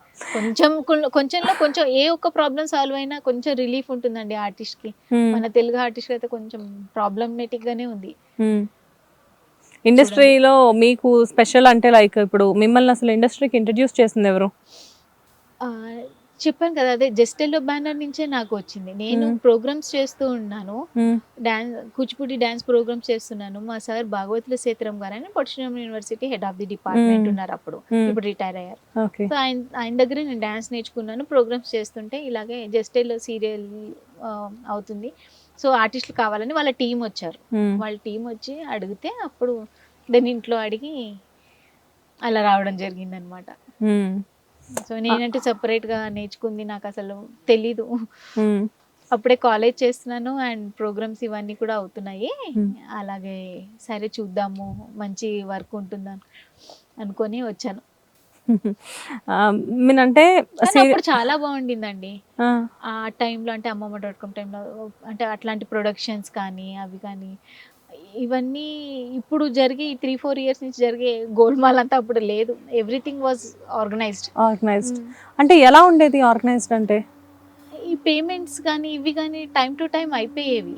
కొంచెం ఏ ఒక్క ప్రాబ్లం సాల్వ్ అయినా కొంచెం రిలీఫ్ ఉంటుందండి ఆర్టిస్ట్ కి. మన తెలుగు ఆర్టిస్ట్ అయితే కొంచెం ప్రాబ్లమేటిక్ గానే ఉంది. ఇండస్ట్రీలో మీకు స్పెషల్ అంటే లైక్ ఇప్పుడు మిమ్మల్ని అసలు ఇండస్ట్రీకి ఇంట్రడ్యూస్ చేసింది ఎవరు? చెప్పాను కదా, అదే జస్ట్ ఎల్లో బ్యానర్ నుంచే నాకు వచ్చింది. నేను ప్రోగ్రామ్స్ చేస్తూ ఉన్నాను, కూచిపూడి డాన్స్ ప్రోగ్రామ్స్ చేస్తున్నాను. మా సార్ భాగవతుల సేతురం గారు అని Pattinam university head of the department ఉన్నారు అప్పుడు, ఇప్పుడు రిటైర్ అయ్యారు. సో ఆయన దగ్గర నేను డాన్స్ నేర్చుకున్నాను. ప్రోగ్రామ్స్ చేస్తుంటే ఇలాగే జస్ట్ ఎల్లో సీరియల్ అవుతుంది, సో ఆర్టిస్టులు కావాలని వాళ్ళ టీం వచ్చారు. వాళ్ళ టీం వచ్చి అడిగితే అప్పుడు దాని ఇంట్లో అడిగి అలా రావడం జరిగింది అనమాట. సో నేనంటే సపరేట్గా నేర్చుకుంది నాకు అసలు తెలీదు. అప్పుడే కాలేజ్ చేస్తున్నాను అండ్ ప్రోగ్రామ్స్ ఇవన్నీ కూడా అవుతున్నాయి. అలాగే సరే చూద్దాము, మంచి వర్క్ ఉంటుందని అనుకొని వచ్చాను. మీనంటే అప్పుడు చాలా బాగుండిందండి ఆ టైంలో. అంటే అమ్మమ్మ.com టైంలో అంటే అట్లాంటి ప్రొడక్షన్స్ కానీ అవి కానీ ఇవన్నీ ఇప్పుడు జరిగి 3-4 years నుంచి జరిగే గోల్మాల్ అంతా అప్పుడు లేదు. Everything was organised. అంటే ఎలా ఉండేది ఆర్గనైజ్డ్ అంటే? ఈ పేమెంట్స్ కానీ ఇవి కానీ టైం టు టైం అయిపోయేవి.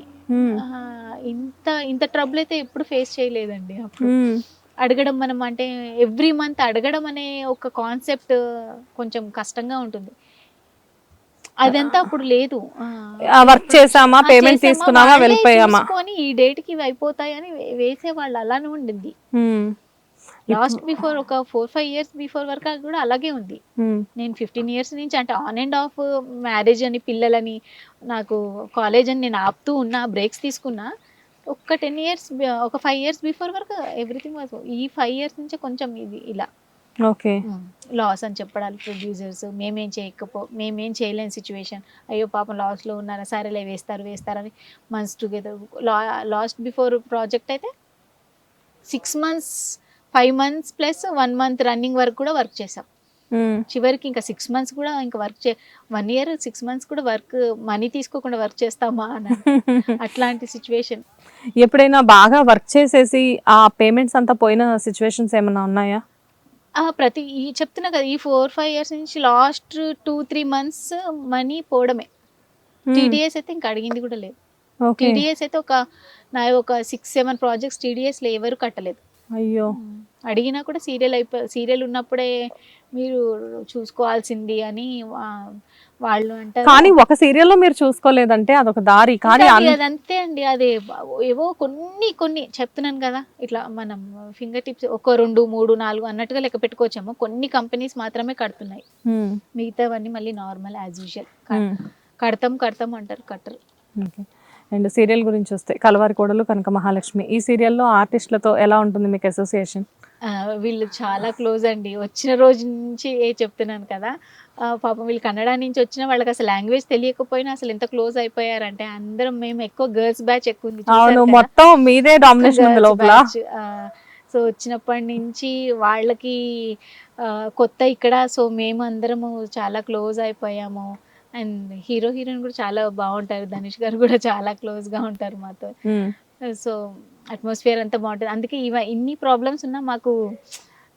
ఇంత ట్రబుల్ అయితే ఎప్పుడు ఫేస్ చేయలేదండి అప్పుడు. అడగడం మనం అంటే ఎవ్రీ మంత్ అడగడం అనే ఒక కాన్సెప్ట్ కొంచెం కష్టంగా ఉంటుంది. అదంతా అప్పుడు లేదు. వర్క్ చేసామా, పేమెంట్ తీసుకున్నామా, వెళ్ళిపోయామా, ఈ డేట్ కి ఇవి అయిపోతాయని వేసేవాళ్ళు. అలానే ఉండింది. లాస్ట్ బిఫోర్ ఒక 4-5 years బిఫోర్ వరకు కూడా అలాగే ఉంది. నేను 15 years నుంచి అంటే ఆన్ అండ్ ఆఫ్ మ్యారేజ్ అని పిల్లలని నాకు కాలేజ్ అని నేను ఆపుతూ ఉన్నా, బ్రేక్స్ తీసుకున్నా. ఒక 10 years ఒక 5 years బిఫోర్ వరకు ఎవ్రీథింగ్ వాజ్. ఈ 5 years నుంచి కొంచెం ఇది ఇలా ఓకే. లాస్ అని చెప్పడాలు ప్రొడ్యూసర్స్, మేమేం చేయలేని సిచ్యువేషన్, అయ్యో పాపం లాస్లో ఉన్నారా, సరేలే వేస్తారని months together. Last before project అయితే 6 months 5 months plus 1 month running వరకు కూడా వర్క్ చేసాం. చివరికి ఇంకా 6 months కూడా ఇంకా వర్క్ 1 year 6 months కూడా వర్క్ మనీ తీసుకోకుండా వర్క్ చేస్తామా అని అట్లాంటి సిచ్యువేషన్. ఎప్పుడైనా బాగా వర్క్ చేసేసి ఆ పేమెంట్స్ అంతా పోయిన సిచ్యువేషన్స్ ఏమైనా ఉన్నాయా? చెప్తున్నా కదా, ఈ 4-5 years నుంచి లాస్ట్ 2-3 months మనీ పోవడమే. టీడీఎస్ అయితే ఇంకా అడిగింది కూడా లేదు. టీడీఎస్ అయితే ఒక 6-7 ప్రాజెక్ట్స్ టీడీఎస్లో ఎవరు కట్టలేదు. అయ్యో. అడిగినా కూడా సీరియల్ ఉన్నప్పుడే మీరు చూసుకోవాల్సింది అని వాళ్ళు అంటారు. కానీ ఒక సీరియల్లో మీరు చూసుకోలేదంటే అదొక దారి. కానీ అదంతే అండి, అదే ఏవో కొన్ని చెప్తున్నాను కదా, ఇట్లా మనం ఫింగర్ టిప్స్ ఒక 2, 3, 4 అన్నట్టుగా లెక్క పెట్టుకోవచ్చేమో. కొన్ని కంపెనీస్ మాత్రమే కడుతున్నాయి, మిగతావన్నీ మళ్ళీ నార్మల్ యాజ్ యూజువల్ కడతాం అంటారు, కట్టరు. అండ్ సీరియల్ గురించి వస్తే కలవారి కోడలు కనక మహాలక్ష్మి, ఈ సీరియల్లో ఆర్టిస్టులతో ఎలా ఉంటుంది మీకు అసోసియేషన్? వీళ్ళు చాలా క్లోజ్ అండి. వచ్చిన రోజు నుంచి చెప్తున్నాను కదా, పాపం వీళ్ళు కన్నడ నుంచి వచ్చిన వాళ్ళకి అసలు లాంగ్వేజ్ తెలియకపోయినా అసలు ఎంత క్లోజ్ అయిపోయారంటే, అందరం మేము ఎక్కువ గర్ల్స్ బ్యాచ్ ఎక్కువ ఉంది. అవును, మొత్తం మీదే డామినేషన్ ఉంది లోపల. సో వచ్చినప్పటి నుంచి వాళ్ళకి కొత్త ఇక్కడ, సో మేము అందరము చాలా క్లోజ్ అయిపోయాము. అండ్ హీరోయిన్ కూడా చాలా బాగుంటారు, ధనుష్ గారు కూడా చాలా క్లోజ్ గా ఉంటారు మాతో. సో అట్మాస్ఫియర్ అంతా బాగుంటుంది. అందుకే ఇన్ని ప్రాబ్లమ్స్ ఉన్నా మాకు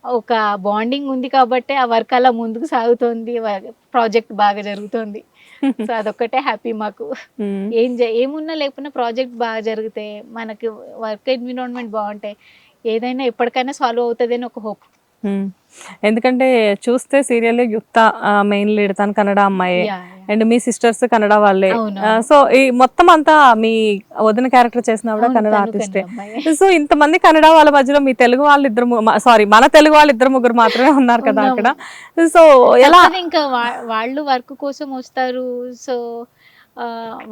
ఒక బాండింగ్ ఉంది కాబట్టి ఆ వర్క్ అలా ముందుకు సాగుతోంది, ప్రాజెక్ట్ బాగా జరుగుతుంది. సో అదొక్కటే హ్యాపీ మాకు. ఏమున్నా లేకున్నా ప్రాజెక్ట్ బాగా జరిగితే, మనకి వర్క్ ఎన్విరాన్మెంట్ బాగుంటాయి, ఏదైనా ఎప్పటికైనా సాల్వ్ అవుతుంది అని ఒక హోప్. ఎందుకంటే చూస్తే సీరియల్ యుక్త మెయిన్ లీడ్, తను కన్నడ అమ్మాయి, అండ్ మీ సిస్టర్స్ కన్నడ వాళ్ళే. సో ఈ మొత్తం అంతా మీ వదిన క్యారెక్టర్ చేసిన కూడా కన్నడ ఆర్టిస్టే. సో ఇంతమంది కన్నడ వాళ్ళ మధ్యలో మీ తెలుగు వాళ్ళు ఇద్దరు, సారీ మన తెలుగు వాళ్ళు 2-3 మాత్రమే ఉన్నారు కదా అక్కడ. సో ఎలా? ఇంకా వాళ్ళు వర్క్ కోసం వస్తారు, సో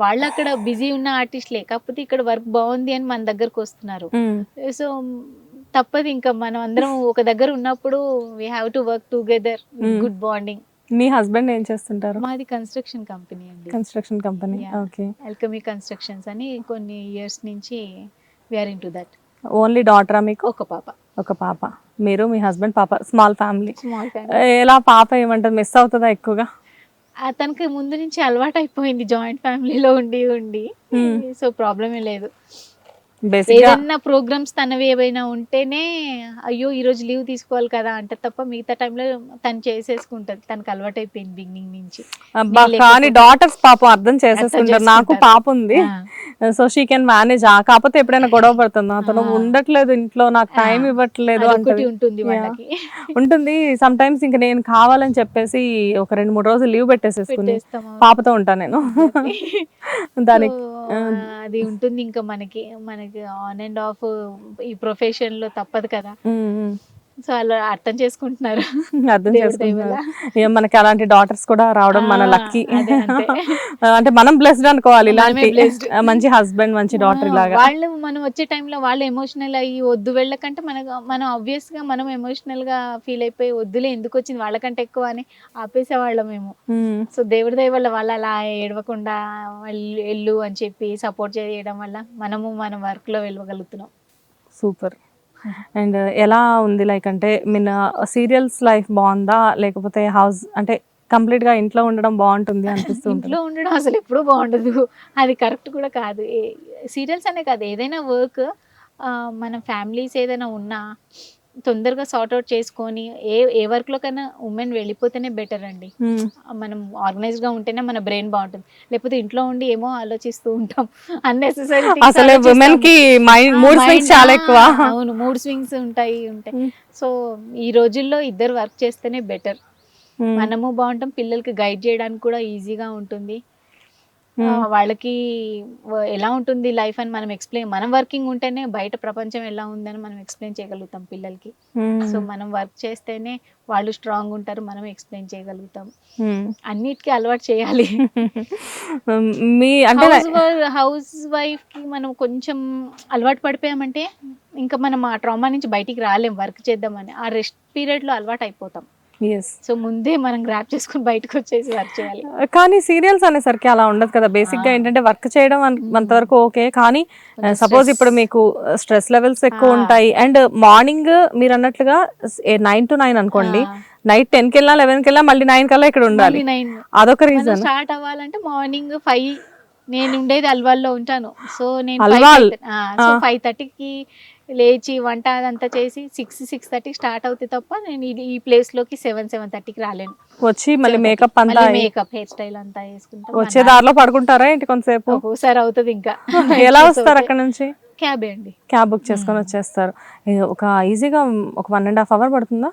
వాళ్ళు అక్కడ బిజీ ఉన్న ఆర్టిస్ట్లే, కాకపోతే ఇక్కడ వర్క్ బాగుంది అని మన దగ్గరకు వస్తున్నారు. సో తప్పదు, ఇంకా మనం అందరం ఒక దగ్గర ఉన్నప్పుడు we have to work together, good bonding. మీ హస్బెండ్ ఏం చేస్తుంటారు? మాది కన్స్ట్రక్షన్ కంపెనీ అండి. Construction company. Okay. Alchemy Constructions అని కొన్ని ఇయర్స్ నుంచి we are into that. Only డాటరా మీకు? ఒక పాప. మీరు, మీ హస్బెండ్, పాప. Small family. ఎలా పాప ఏమంటారు, మిస్ అవుతుందా ఎక్కువగా? తనకి ముందు నుంచి అలవాటు అయిపోయింది జాయింట్ ఫ్యామిలీలో ఉండి, సో ప్రాబ్లమే లేదు. ఏదైనా ప్రోగ్రామ్స్ తనవి ఏవైనా ఉంటేనే అయ్యో ఈ రోజు లీవ్ తీసుకోవాలి కదా అంటే తప్ప, మిగతా టైంలో తను చేసేసుకుంటది, తనకు అలవాటు అయిపోయింది బిగినింగ్ నుంచి. కానీ డాటర్స్ పాపం అర్థం చేసేసుకుంటారు. నాకు పాప ఉంది, సో షీ కెన్ మేనేజ్. కాకపోతే ఎప్పుడైనా గొడవ పడుతుంది, అతను ఉండట్లేదు ఇంట్లో, నాకు టైం ఇవ్వట్లేదు ఉంటుంది. సమ్ టైమ్స్ ఇంకా నేను కావాలని చెప్పేసి ఒక 2-3 రోజులు లీవ్ పెట్టేసేసుకుని పాపతో ఉంటాను నేను. దానికి అది ఉంటుంది ఇంకా మనకి ఆన్ అండ్ ఆఫ్ ఈ ప్రొఫెషన్ లో తప్పదు కదా. సో అలా అర్థం చేసుకుంటున్నారు. మనకి అలాంటి డాటర్స్ కూడా రావడం మన లక్కీ. అంటే మనం బ్లెస్డ్ అనుకోవాలి, ఇలాంటి మంచి హస్బెండ్, మంచి డాటర్ లాగా. వాళ్ళు మనం వచ్చే టైంలో వాళ్ళు ఎమోషనల్ అయ్యి వద్దు వెళ్ళకంటే మనం ఆబ్వియస్ గా మనం ఎమోషనల్ గా ఫీల్ అయిపోయి వద్దులే ఎందుకు వచ్చింది వాళ్ళకంటే ఎక్కువ అని ఆపేసేవాళ్ళం మేము. సో దేవుడి దయ వల్ల వాళ్ళు అలా ఏడవకుండా వెళ్ళు అని చెప్పి సపోర్ట్ చేయడం వల్ల మన వర్క్ లో వెళ్ళగలుగుతున్నాం. సూపర్. అండ్ ఎలా ఉంది, లైక్ అంటే మీన్ సీరియల్స్ లైఫ్ బాగుందా, లేకపోతే హౌస్ అంటే కంప్లీట్ గా ఇంట్లో ఉండడం బాగుంటుంది అనిపిస్తుంది? ఇంట్లో ఉండడం అసలు ఎప్పుడూ బాగుండదు, అది కరెక్ట్ కూడా కాదు. సీరియల్స్ అనే కాదు, ఏదైనా వర్క్ మన ఫ్యామిలీస్ ఏదైనా ఉన్నా తొందరగా సార్ట్ అవుట్ చేసుకొని ఏ వర్క్ లో కన్నా ఉమెన్ వెళ్ళిపోతేనే బెటర్ అండి. మనం ఆర్గనైజ్ గా ఉంటేనే మన బ్రెయిన్ బాగుంటుంది, లేకపోతే ఇంట్లో ఉండి ఏమో ఆలోచిస్తూ ఉంటాం అన్నెసెసరీ. అసలు విమెన్ కి మూడ్ స్వింగ్స్ చాలా ఎక్కువ. అవును, మూడ్ స్వింగ్స్ ఉంటాయి. సో ఈ రోజుల్లో ఇద్దరు వర్క్ చేస్తేనే బెటర్, మనము బాగుంటాం, పిల్లలకి గైడ్ చేయడానికి కూడా ఈజీగా ఉంటుంది. వాళ్ళకి ఎలా ఉంటుంది లైఫ్ అని మనం ఎక్స్ప్లెయిన్, మనం వర్కింగ్ ఉంటేనే బయట ప్రపంచం ఎలా ఉందని మనం ఎక్స్ప్లెయిన్ చేయగలుగుతాం పిల్లలకి. సో మనం వర్క్ చేస్తేనే వాళ్ళు స్ట్రాంగ్ ఉంటారు, మనం ఎక్స్ప్లెయిన్ చేయగలుగుతాం. అన్నిటికీ అలవాటు చేయాలి. మీ అంటే హౌస్ వైఫ్ కి మనం కొంచెం అలవాటు పడిపోయామంటే ఇంకా మనం ఆ ట్రామా నుంచి బయటికి రాలేం. వర్క్ చేద్దామని ఆ రెస్ట్ పీరియడ్ లో అలవాటు అయిపోతాం. సో ముందే మనం గ్రాప్ చేసుకుని బయటకు వచ్చేసి వర్క్ చేయాలి. కానీ సీరియల్స్ అనేసరికి అలా ఉండదు కదా. బేసిక్ గా ఏంటంటే వర్క్ చేయడం అంతవరకు ఓకే, కానీ సపోజ్ ఇప్పుడు మీకు స్ట్రెస్ లెవెల్స్ ఎక్కువ ఉంటాయి అండ్ మార్నింగ్ మీరు అన్నట్లుగా 9 to 9 అనుకోండి, నైట్ 10 కి వెళ్ళినా 11 కి వెళ్ళినా మళ్ళీ 9 కల్లా ఇక్కడ ఉండాలి. అదొక రీజన్. స్టార్ట్ అవ్వాలంటే మార్నింగ్ 5, నేను ఉండేది అల్వాల్లో ఉంటాను. సో నేను 5:30కి లేచి వంట అదంతా చేసి 6:30కి స్టార్ట్ అవుతే తప్ప నేను ఈ ప్లేస్ లోకి 7:30కి రాలేను. వచ్చి మళ్ళీ మేకప్ అంతా, మేకప్ హెయిర్ స్టైల్ అంతా వేసుకుంటా వచ్చే దారిలో పడుకుంటారా ఏంటి కొంతసేపు? ఒక్కోసారి అవుతుంది. ఇంకా ఎలా వస్తారు అక్కడ నుంచి? క్యాబే అండి. క్యాబ్ బుక్ చేసుకొని వచ్చేస్తారు. ఒక ఈజీగా ఒక 1.5 hours పడుతుందా?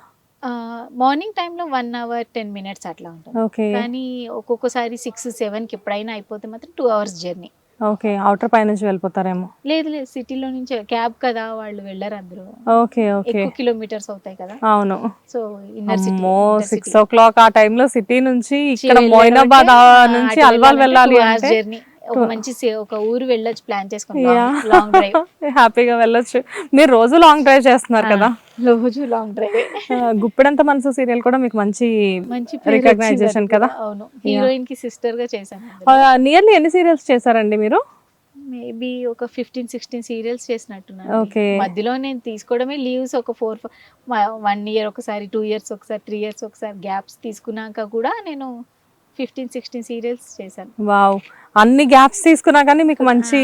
మార్నింగ్ టైంలో 1 hour 10 minutes అట్లా ఉంటుంది. కానీ ఒక్కొక్కసారి 6-7కి ఎప్పుడైనా అయిపోతే మాత్రం 2 hours జర్నీ. ఓకే, అవుటర్ పై నుంచి వెళ్ళిపోతారేమో. లేదు సిటీలో నుంచి క్యాబ్ కదా, వాళ్ళు వెళ్ళరు అందరూ. ఓకే ఎక్కువ కిలోమీటర్స్ అవుతాయి కదా. అవును. సో ఇన్నర్ సిటీ 6 o'clock ఆ టైంలో సిటీ నుంచి ఇక్కడ మోయినాబాద్ నుంచి అల్వాల్ వెళ్ళాలి అంటే జర్నీ. ఒక మంచి ఒక ఊరు వెళ్ళొచ్చు ప్లాన్ చేసుకుని, లాంగ్ డ్రైవ్ హ్యాపీగా వెళ్ళొచ్చు. మీరు రోజు లాంగ్ డ్రైవ్ చేస్తున్నారు కదా. రోజు లాంగ్ డ్రైవ్. గుప్పెడంత మనసు సీరియల్ కూడా మీకు మంచి రికగ్నైజేషన్ కదా. అవును, హీరోయిన్ కి సిస్టర్ గా చేశాను. నియర్లీ ఎన్ని సీరియల్స్ చేశారండి మీరు? మేబీ ఒక 15-16 సీరియల్స్ చేసినట్టున్నాను. మధ్యలో నేను తీసుకోవడమే లీవ్స్ ఒక 1 year ఒకసారి, 2 years ఒకసారి, 3 years ఒకసారి గ్యాప్స్ తీసుకున్నాక కూడా నేను 15-16 సీరియల్స్ చేశాను. వావ్, అన్ని గ్యాప్స్ తీసుకున్నా కానీ మీకు మంచి,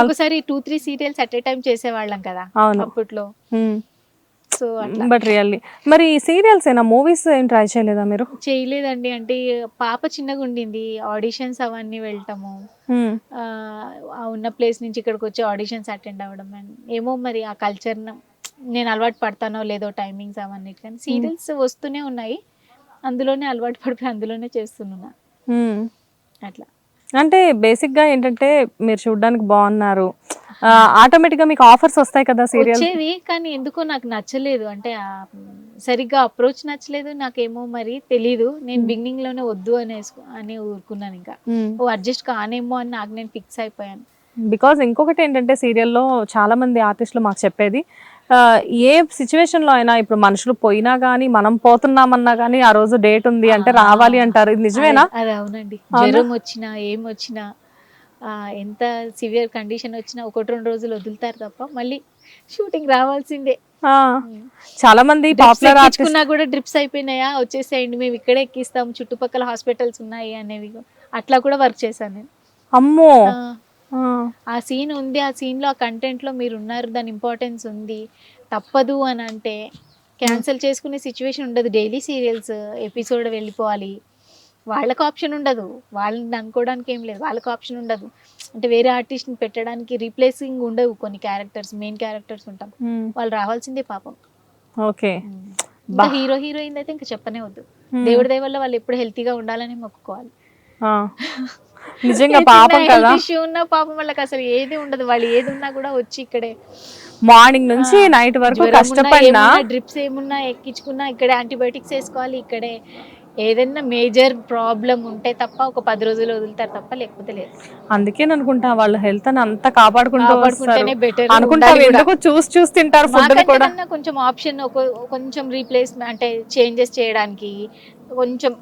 ఒకసారి 2-3 సీరియల్స్ అట్ ఏ టైం చేసేవాళ్ళం కదా అప్పట్లో. సో బట్ రియల్లీ మరి సీరియల్స్ ఏనా, మూవీస్ ఏం ట్రై చేయలేదా మీరు? చేయలేదండి. అంటే పాప చిన్నగా ఉండింది, ఆడిషన్స్ అవన్నీ వెళ్ళటము, ఉన్న ప్లేస్ నుంచి ఇక్కడికి వచ్చి ఆడిషన్స్ అటెండ్ అవ్వడం, ఏమో మరి ఆ కల్చర్ నేను అలవాటు పడతానో లేదో టైమింగ్స్ అవన్నీ. కానీ సీరియల్స్ వస్తూనే ఉన్నాయి, అందులోనే అలవాటు పడిపోయి అందులోనే చేస్తున్నా అట్లా. అంటే బేసిక్ గా ఏంటంటే మీరు చూడడానికి బాగున్నారు, ఆటోమేటిక్ గా మీకు ఆఫర్స్ వస్తాయి కదా సీరియల్ వచ్చేవి. కానీ ఎందుకో నాకు నచ్చలేదు, అంటే సరిగ్గా అప్రోచ్ నచ్చలేదు నాకేమో మరి తెలీదు. నేను బిగినింగ్ లోనే వద్దు అని ఊరుకున్నాను. ఇంకా అడ్జస్ట్ కానేమో అని నాకు నేను ఫిక్స్ అయిపోయాను. బికాజ్ ఇంకొకటి ఏంటంటే సీరియల్లో చాలా మంది ఆర్టిస్టులు మాకు చెప్పేది, ఏ సిచ్యువేషన్ లో అయినా ఇప్పుడు మనుషులు పోయినా గానీ మనం పోతున్నామన్నా గానీ ఆ రోజు డేట్ ఉంది అంటే రావాలి అంటారు. ఇది నిజమేనా? అది అవునండి. జ్వరం వచ్చినా ఏమొచ్చినా ఎంత సివియర్ కండిషన్ వచ్చినా 1-2 రోజులు వదులుతారు తప్ప మళ్ళీ షూటింగ్ రావాల్సిందే. చాలా మంది పాపులర్ ఆర్టిస్టున్నా కూడా డ్రిప్స్ అయిపోయినాయా వచ్చేసేయండి మేము ఇక్కడే ఎక్కిస్తాం, చుట్టుపక్కల హాస్పిటల్స్ ఉన్నాయి అనేవి, అట్లా కూడా వర్క్ చేశాను నేను. అమ్మో, ఆ సీన్ ఉంది, ఆ సీన్ లో ఆ కంటెంట్ లో మీరు ఉన్నారు, దాని ఇంపార్టెన్స్ ఉంది, తప్పదు అని అంటే క్యాన్సిల్ చేసుకునే సిచ్యువేషన్ ఉండదు. డైలీ సీరియల్స్ ఎపిసోడ్ వెళ్ళిపోవాలి, వాళ్ళకి ఆప్షన్ ఉండదు, వాళ్ళని అనుకోవడానికి ఏం లేదు, వాళ్ళకి ఆప్షన్ ఉండదు. అంటే వేరే ఆర్టిస్ట్ ని పెట్టడానికి రీప్లేసింగ్ ఉండవు, కొన్ని క్యారెక్టర్స్ మెయిన్ క్యారెక్టర్స్ ఉంటాం, వాళ్ళు రావాల్సిందే పాపం. ఓకే, హీరో హీరోయిన్ అయితే ఇంకా చెప్పనే వద్దు. దేవుడి దయ వల్ల వాళ్ళు ఎప్పుడు హెల్తీగా ఉండాలని మొక్కుకోవాలి. నిజంగా పాపం కదా, ఇష్యూ ఉన్న పాపం వాళ్ళకి అసలు ఏది ఉండదు, వాళ్ళు ఏది ఉన్నా కూడా వచ్చి ఇక్కడే మార్నింగ్ నుంచి నైట్ వరకు కష్టపడినా, డ్రిప్స్ ఏమున్నా ఎక్కించుకున్నా ఇక్కడే, యాంటీబయాటిక్స్ వేసుకోవాలి ఇక్కడే, ఏదైనా మేజర్ ప్రాబ్లం ఉంటే తప్ప ఒక 10 రోజులు వదులుతారు తప్ప లేకపోతే లేదు. అందుకే అనుకుంటా వాళ్ళు హెల్త్ అని అంతా కాపాడుకుంటేనే బెటర్ అనుకుంటా. ఎందుకు చూసి తింటారు ఫుడ్ కూడా. కొంచెం ఆప్షన్ కొంచెం రీప్లేస్మెంట్ అంటే చేంజెస్ చేయడానికి, కొంచెం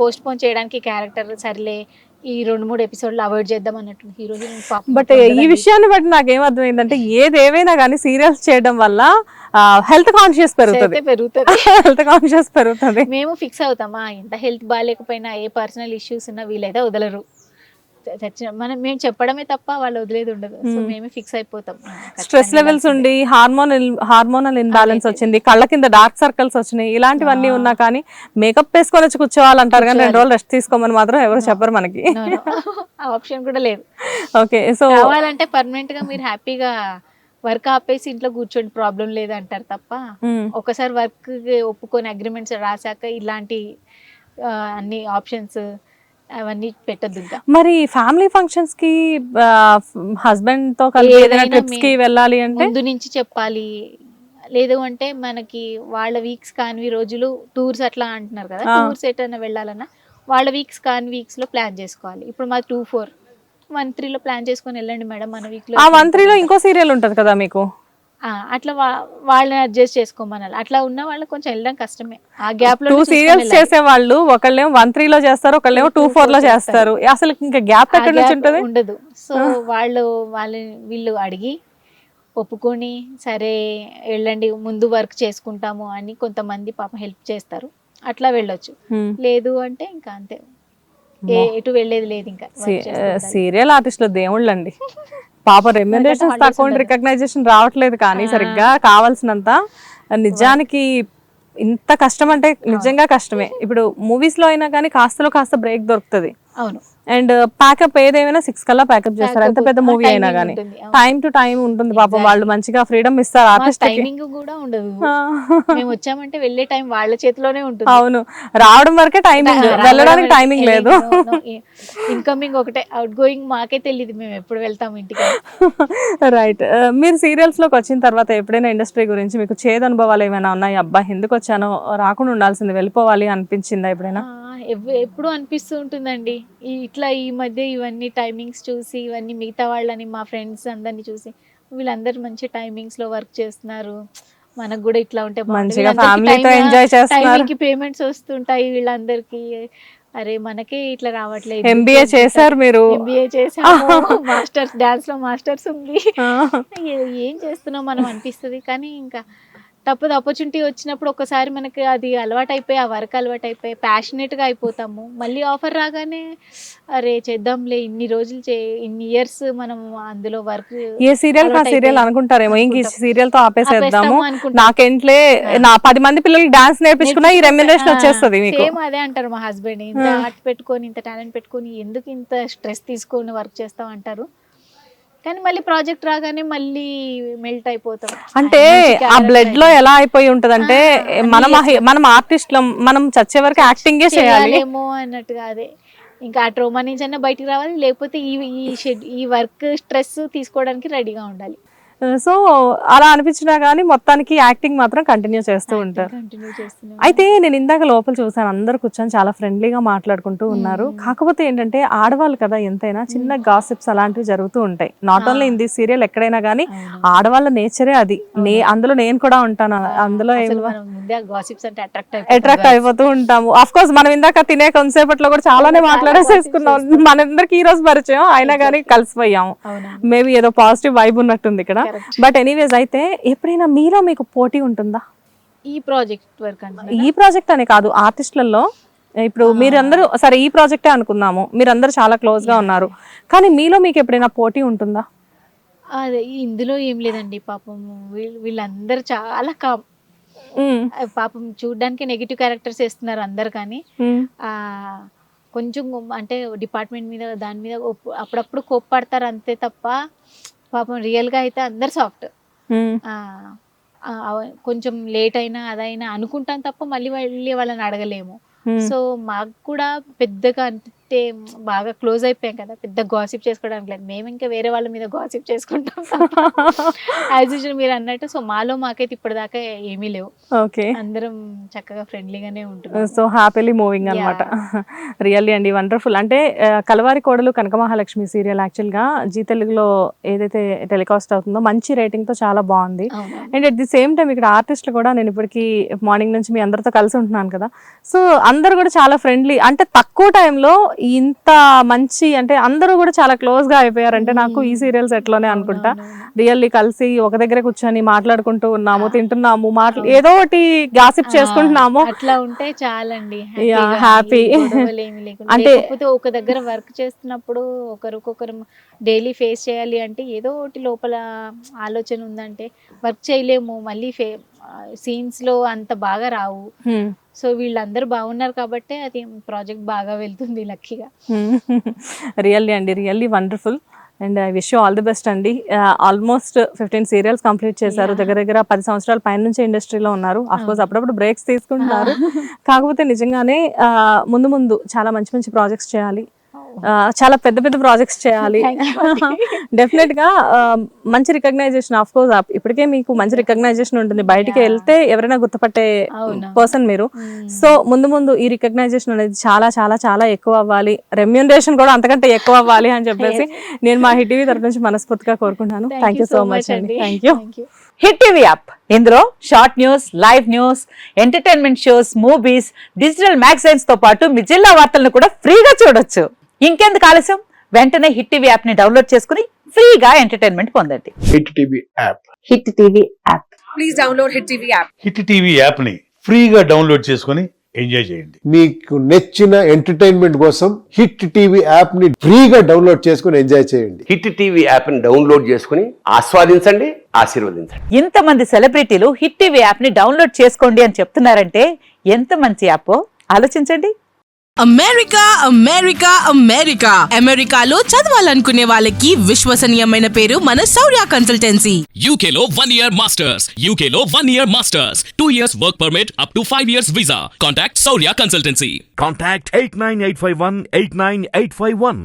పోస్ట్ పోన్ చేయడానికి క్యారెక్టర్ సర్లే ఈ 2-3 ఎపిసోడ్లు అవాయిడ్ చేద్దాం అన్నట్టు హీరో హీరోయిన్. బట్ ఈ విషయాన్ని బట్టి నాకు ఏమర్థమైందంటే ఏదేమైనా కానీ సీరియల్స్ చేయడం వల్ల హెల్త్ కాన్షియస్ పెరుగుతుంది. హెల్త్ కాన్షియస్ పెరుగుతుంది. మేము ఫిక్స్ అవుతామా, ఎంత హెల్త్ బాగాలేకపోయినా ఏ పర్సనల్ ఇష్యూస్ ఉన్నా వీళ్ళైతే వదలరు. మేము చెప్పడమే తప్ప వాళ్ళు వదిలేదు ఉండదు. సో మేము ఫిక్స్ అయిపోతాం. స్ట్రెస్ లెవెల్స్ ఉండి హార్మోనల్ ఇన్బ్యాలెన్స్ వచ్చింది, కళ్ళ కింద డార్క్ సర్కిల్స్ వచ్చినాయి, ఇలాంటివన్నీ ఉన్నా కానీ మేకప్ వేసుకొని వచ్చి కూర్చోవాలంటారు కానీ 2 రోజులు రెస్ట్ తీసుకోమని మాత్రం ఎవరు చెప్పరు మనకి. ఆప్షన్ కూడా లేదు. ఓకే, సో కావాలంటే పర్మనెంట్ గా మీరు హ్యాపీగా వర్క్ ఆపేసి ఇంట్లో కూర్చోండి, ప్రాబ్లం లేదంటారు తప్ప ఒకసారి వర్క్ ఒప్పుకొని అగ్రిమెంట్స్ రాశాక ఇలాంటి అన్ని ఆప్షన్స్ అవన్నీ పెట్టద్దు ఇంకా. మరి ఫ్యామిలీ ఫంక్షన్స్ కి హస్బెండ్ తో కలిపి ఏదైనా ట్రిప్స్ కి వెళ్ళాలి అంటే ముందు నుంచి చెప్పాలి. లేదు అంటే మనకి వాళ్ళ వీక్స్ కానివి రోజులు టూర్స్ అట్లా అంటున్నారు కదా, టూర్స్ ఎటైనా వెళ్ళాలన్నా వాళ్ళ వీక్స్ కాని వీక్స్ లో ప్లాన్ చేసుకోవాలి. ఇప్పుడు మాది 2-4 1-3 ప్లాన్ చేసుకొని వెళ్ళండి మేడం మన వీక్ లో. ఆ 1-3 ఇంకో సీరియల్ ఉంటది కదా మీకు, అట్లా వాళ్ళని అడ్జస్ట్ చేసుకోమనాలి. అట్లా ఉన్న వాళ్ళకి కొంచెం వెళ్ళడం కష్టమే. ఆ గ్యాప్ లో 2 సీరియల్స్ చేసే వాళ్ళు ఒకళ్ళేమో 1-3 లో చేస్తారు, ఒకళ్ళేమో 2-4 లో చేస్తారు. అసలు ఇంకా గ్యాప్ ఎక్కడ నుంచి ఉంటది? ఉండదు. సో వీళ్ళు అడిగి ఒప్పుకొని సరే వెళ్ళండి ముందు వర్క్ చేసుకుంటాము అని కొంతమంది పాపం హెల్ప్ చేస్తారు, అట్లా వెళ్ళొచ్చు. లేదు అంటే ఇంకా అంతే, ఎటు వెళ్ళేది లేదు ఇంకా. సీరియల్ ఆర్టిస్టులు దేవుళ్ళు అండి పాప. రెమ్యునరేషన్స్ తక్కువ, రికగ్నైజేషన్ రావట్లేదు కానీ సరిగ్గా కావాల్సినంత. నిజానికి ఇంత కష్టం అంటే నిజంగా కష్టమే. ఇప్పుడు మూవీస్ లో అయినా కానీ కాస్తలో కాస్త బ్రేక్ దొరుకుతుంది. అవును. అండ్ ప్యాకప్ ఏదేమైనా 6 కల్లా ప్యాకప్ చేస్తారు, ఎంత పెద్ద మూవీ అయినా కానీ. టైం టు టైం ఉంటుంది పాపం, వాళ్ళు మంచిగా ఫ్రీడమ్ ఇస్తారు ఆర్టిస్ట్. టైమింగ్ కూడా ఉండదు, మేము వచ్చామంటే వెళ్ళే టైం వాళ్ళ చేతిలోనే ఉంటుంది. అవును, రావడం వరకే టైమింగ్, వెళ్ళడానికి టైమింగ్ లేదు. ఇన్కమింగ్ ఒకటే, అవుట్ గోయింగ్ మాకే తెలియదు మేము ఎప్పుడు వెళ్తాం ఇంటికి. రైట్. మీరు సీరియల్స్ లోకి వచ్చిన తర్వాత ఎప్పుడైనా ఇండస్ట్రీ గురించి మీకు చేదు అనుభవాలు ఏమైనా ఉన్నాయి? అబ్బా ఎందుకు వచ్చానో, రాకుండా ఉండాల్సింది, వెళ్ళిపోవాలి అనిపించిందా ఎప్పుడైనా? ఎప్పుడు అనిపిస్తూ ఉంటుందండి. ఇట్లా ఈ మధ్య ఇవన్నీ టైమింగ్స్ చూసి, ఇవన్నీ మిగతా వాళ్ళని మా ఫ్రెండ్స్ అందరినీ చూసి, వీళ్ళందరూ మంచి టైమింగ్స్ లో వర్క్ చేస్తున్నారు, మనకు కూడా ఇట్లా ఉంటే టైమింగ్ కి పేమెంట్స్ వస్తుంటాయి వీళ్ళందరికీ. అరే మనకే ఇట్లా రావట్లేదు. ఎంబీఏ చేశారు మీరు? ఎంబీఏ చేశాము, మాస్టర్స్ డాన్స్ లో మాస్టర్స్ ఉంది, ఏం చేస్తున్నాం మనం అనిపిస్తుంది. కానీ ఇంకా తప్పదు, ఆపర్చునిటీ వచ్చినప్పుడు ఒకసారి మనకి అది అలవాటు అయిపోయి, ఆ వర్క్ అలవాటు అయిపోయి ప్యాషనేట్గా అయిపోతాము. మళ్ళీ ఆఫర్ రాగానే అరే చేద్దాంలే, ఇన్ని రోజులు ఇన్ని ఇయర్స్ మనం అందులో వర్క్. ఏ సీరియల్ కా సీరియల్ అనుకుంటారేమో, ఇంక ఈ సీరియల్ తో ఆపేసేద్దాము, నాకేంట్లే నా 10 మంది పిల్లలకి డాన్స్ నేర్పించుకున్నా ఈ రెమ్యునరేషన్ వచ్చేస్తుంది మీకు. సేమ్ అదే అంటారు మా హస్బెండ్, ఇంత ఆర్ట్ పెట్టుకొని ఇంత టాలెంట్ పెట్టుకొని ఎందుకు ఇంత స్ట్రెస్ తీసుకొని వర్క్ చేస్తాం అంటారు. కానీ మళ్ళీ ప్రాజెక్ట్ రాగానే మళ్ళీ మెల్ట్ అయిపోతాం. అంటే ఆ బ్లడ్ లో ఎలా అయిపోయి ఉంటది అంటే, మనం ఆర్టిస్టులం, మనం చచ్చే వరకు యాక్టింగే చేయాలేమో అన్నట్టుగా. అదే ఇంకా ఆ ట్రోమా నుంచి అన్న బయటికి రావాలి, లేకపోతే ఈ వర్క్ స్ట్రెస్ తీసుకోవడానికి రెడీగా ఉండాలి. సో అలా అనిపించినా కానీ మొత్తానికి యాక్టింగ్ మాత్రం కంటిన్యూ చేస్తూ ఉంటారు. అయితే నేను ఇందాక లోపల చూసాను, అందరు కూర్చొని చాలా ఫ్రెండ్లీగా మాట్లాడుకుంటూ ఉన్నారు. కాకపోతే ఏంటంటే ఆడవాళ్ళు కదా, ఎంతైనా చిన్న గాసిప్స్ అలాంటివి జరుగుతూ ఉంటాయి. Not only in the serial, ఎక్కడైనా కానీ ఆడవాళ్ళ నేచరే అది. అందులో నేను కూడా ఉంటాను, అందులో అట్రాక్ట్ అయిపోతూ ఉంటాము. అఫ్ కోర్స్ మనం ఇందాక తినే కొంతసేపట్లో కూడా చాలానే మాట్లాడేసేసుకున్నాం, మనందరికి ఈ రోజు పరిచయం అయినా కానీ కలిసిపోయాము. మేబీ ఏదో పాజిటివ్ వైబ్ ఉన్నట్టుంది ఇక్కడ. బట్ ఎనీవేస్, అయితే ఎప్పుడైనా మీలో మీకు పోటీ ఉంటుందా? ఈ ప్రాజెక్ట్ వర్క్ అంటే, ఈ ప్రాజెక్ట్ అనే కాదు, ఆర్టిస్టులలో ఇప్పుడు మీరందరూ సరే ఈ ప్రాజెక్టే అనుకుందాము, మీరందరూ చాలా క్లోజ్ గా ఉన్నారు, కానీ మీలో మీకు ఎప్పుడైనా పోటీ ఉంటుందా? అదే ఇందులో ఏం లేదండి, పాపం వీళ్ళందరూ చాలా పాపం చూడడానికి నెగిటివ్ క్యారెక్టర్స్ వేస్తున్నారు అందరు. కానీ కొంచెం అంటే డిపార్ట్మెంట్ మీద దాని మీద అప్పుడప్పుడు కోప్పడతారు అంతే తప్ప, పాపం రియల్ గా అయితే అందరు సాఫ్ట్. కొంచెం లేట్ అయినా అదైనా అనుకుంటాం తప్ప మళ్ళీ వాళ్ళని అడగలేము. సో మాకు కూడా పెద్దగా అంటే బాగా క్లోజ్ అయిపోయాం కదా, పెద్ద గాసిప్ చేసుకోవడానికి లేదు. మేము ఇంకా వేరే వాళ్ళ మీద గాసిప్ చేసుకుంటాం యాజ్ యూజువల్ మీరు అన్నట్టు. సో మాలో మాకైతే ఇప్పటిదాకా ఏమీ లేవు, అందరం చక్కగా ఫ్రెండ్లీగానే ఉంటున్నాం. సో హ్యాపీలీ మూవింగ్ అనమాట. రియల్లీ అండి వండర్ఫుల్. అంటే కలవారి కోడలు కనక మహాలక్ష్మి సీరియల్ యాక్చువల్ గా జీ తెలుగులో ఏదైతే టెలికాస్ట్ అవుతుందో మంచి రేటింగ్ తో చాలా బాగుంది. And at the same time ఇక్కడ ఆర్టిస్టులు కూడా, నేను ఇప్పటికి మార్నింగ్ నుంచి మీ అందరితో కలిసి ఉంటున్నాను కదా, సో అందరూ కూడా చాలా ఫ్రెండ్లీ. అంటే తక్కువ టైంలో ఇంత మంచి, అంటే అందరూ కూడా చాలా క్లోజ్ గా అయిపోయారంటే నాకు ఈ సీరియల్ సెట్ లోనే అనుకుంటా. రియల్లీ కలిసి ఒక దగ్గర కూర్చొని మాట్లాడుకుంటూ ఉన్నాము, తింటున్నాము, ఏదో ఒకటి గాసిప్ చేసుకుంటున్నాము, అట్లా ఉంటే చాలండి హ్యాపీ. అంటే ఒక దగ్గర వర్క్ చేస్తున్నప్పుడు ఒకరికొకరు డైలీ ఫేస్ చేయాలి అంటే ఏదో ఒకటి లోపల ఆలోచన ఉందంటే వర్క్ చేయలేము, మళ్ళీ సీన్స్ లో అంత బాగా రావు. సో వీళ్ళందరూ బాగున్నారు కాబట్టి అది ప్రాజెక్ట్ బాగా వెళ్తుంది లక్కీగా. రియల్లీ అండి, really wonderful. And I wish you all the best అండి. ఆల్మోస్ట్ 15 సీరియల్స్ కంప్లీట్ చేశారు. దగ్గర దగ్గర 10 సంవత్సరాల పైన నుంచి ఇండస్ట్రీలో ఉన్నారు. కోర్స్ అప్పుడప్పుడు బ్రేక్స్ తీసుకుంటున్నారు. కాకపోతే నిజంగానే ముందు ముందు చాలా మంచి మంచి ప్రాజెక్ట్స్ చేయాలి, చాలా పెద్ద పెద్ద ప్రాజెక్ట్స్ చేయాలి. డెఫినెట్ గా మంచి రికగ్నైజేషన్. ఆఫ్ కోర్స్ ఇప్పటికే మీకు మంచి రికగ్నైజేషన్ ఉంటుంది, బయటికి వెళ్తే ఎవరైనా గుర్తుపట్టే పర్సన్ మీరు. సో ముందు ముందు ఈ రికగ్నైజేషన్ అనేది చాలా చాలా చాలా ఎక్కువ అవ్వాలి, రెమ్యూనరేషన్ కూడా అంతకంటే ఎక్కువ అవ్వాలి అని చెప్పేసి నేను మా హిట్ టీవీ తరఫు నుంచి మనస్ఫూర్తిగా కోరుకుంటున్నాను. థ్యాంక్ యూ సో మచ్ అండి. Thank you. Hit TV app, ఇందులో short news, live news, entertainment shows, movies, digital magazines తో పాటు మీ జిల్లా వార్తలను కూడా ఫ్రీగా చూడొచ్చు. ఇంకెందుకు ఆలస్యం, వెంటనే హిట్ టీవీ యాప్ ని డౌన్లోడ్ చేసుకుని ఫ్రీగా ఎంటర్టైన్మెంట్ పొందండి. Hit TV app. Hit TV app. Please download hit TV app. Hit TV app ని ఫ్రీగా డౌన్లోడ్ చేసుకొని ఎంజాయ్ చేయండి. మీకు నచ్చిన ఎంటర్టైన్మెంట్ కోసం హిట్ టీవీ యాప్ ని ఫ్రీగా డౌన్లోడ్ చేసుకొని ఎంజాయ్ చేయండి. హిట్ టీవీ యాప్ ని డౌన్లోడ్ చేసుకుని ఆస్వాదించండి, ఆశీర్వదించండి. ఇంతమంది సెలబ్రిటీలు హిట్ టీవీ యాప్ ని డౌన్లోడ్ చేసుకోండి అని చెప్తున్నారంటే ఎంత మంచి యాప్ ఆలోచించండి. అమెరికా అమెరికా అమెరికా అమెరికాలో చదవాలనుకునే వాళ్ళకి విశ్వసనీయమైన పేరు మన శౌర్య కన్సల్టెన్సీ. UK లో 1 year masters, UK లో 1 year masters, 2 years work permit up to 5 years visa. Contact Saurya Consultancy. Contact 89851 89851.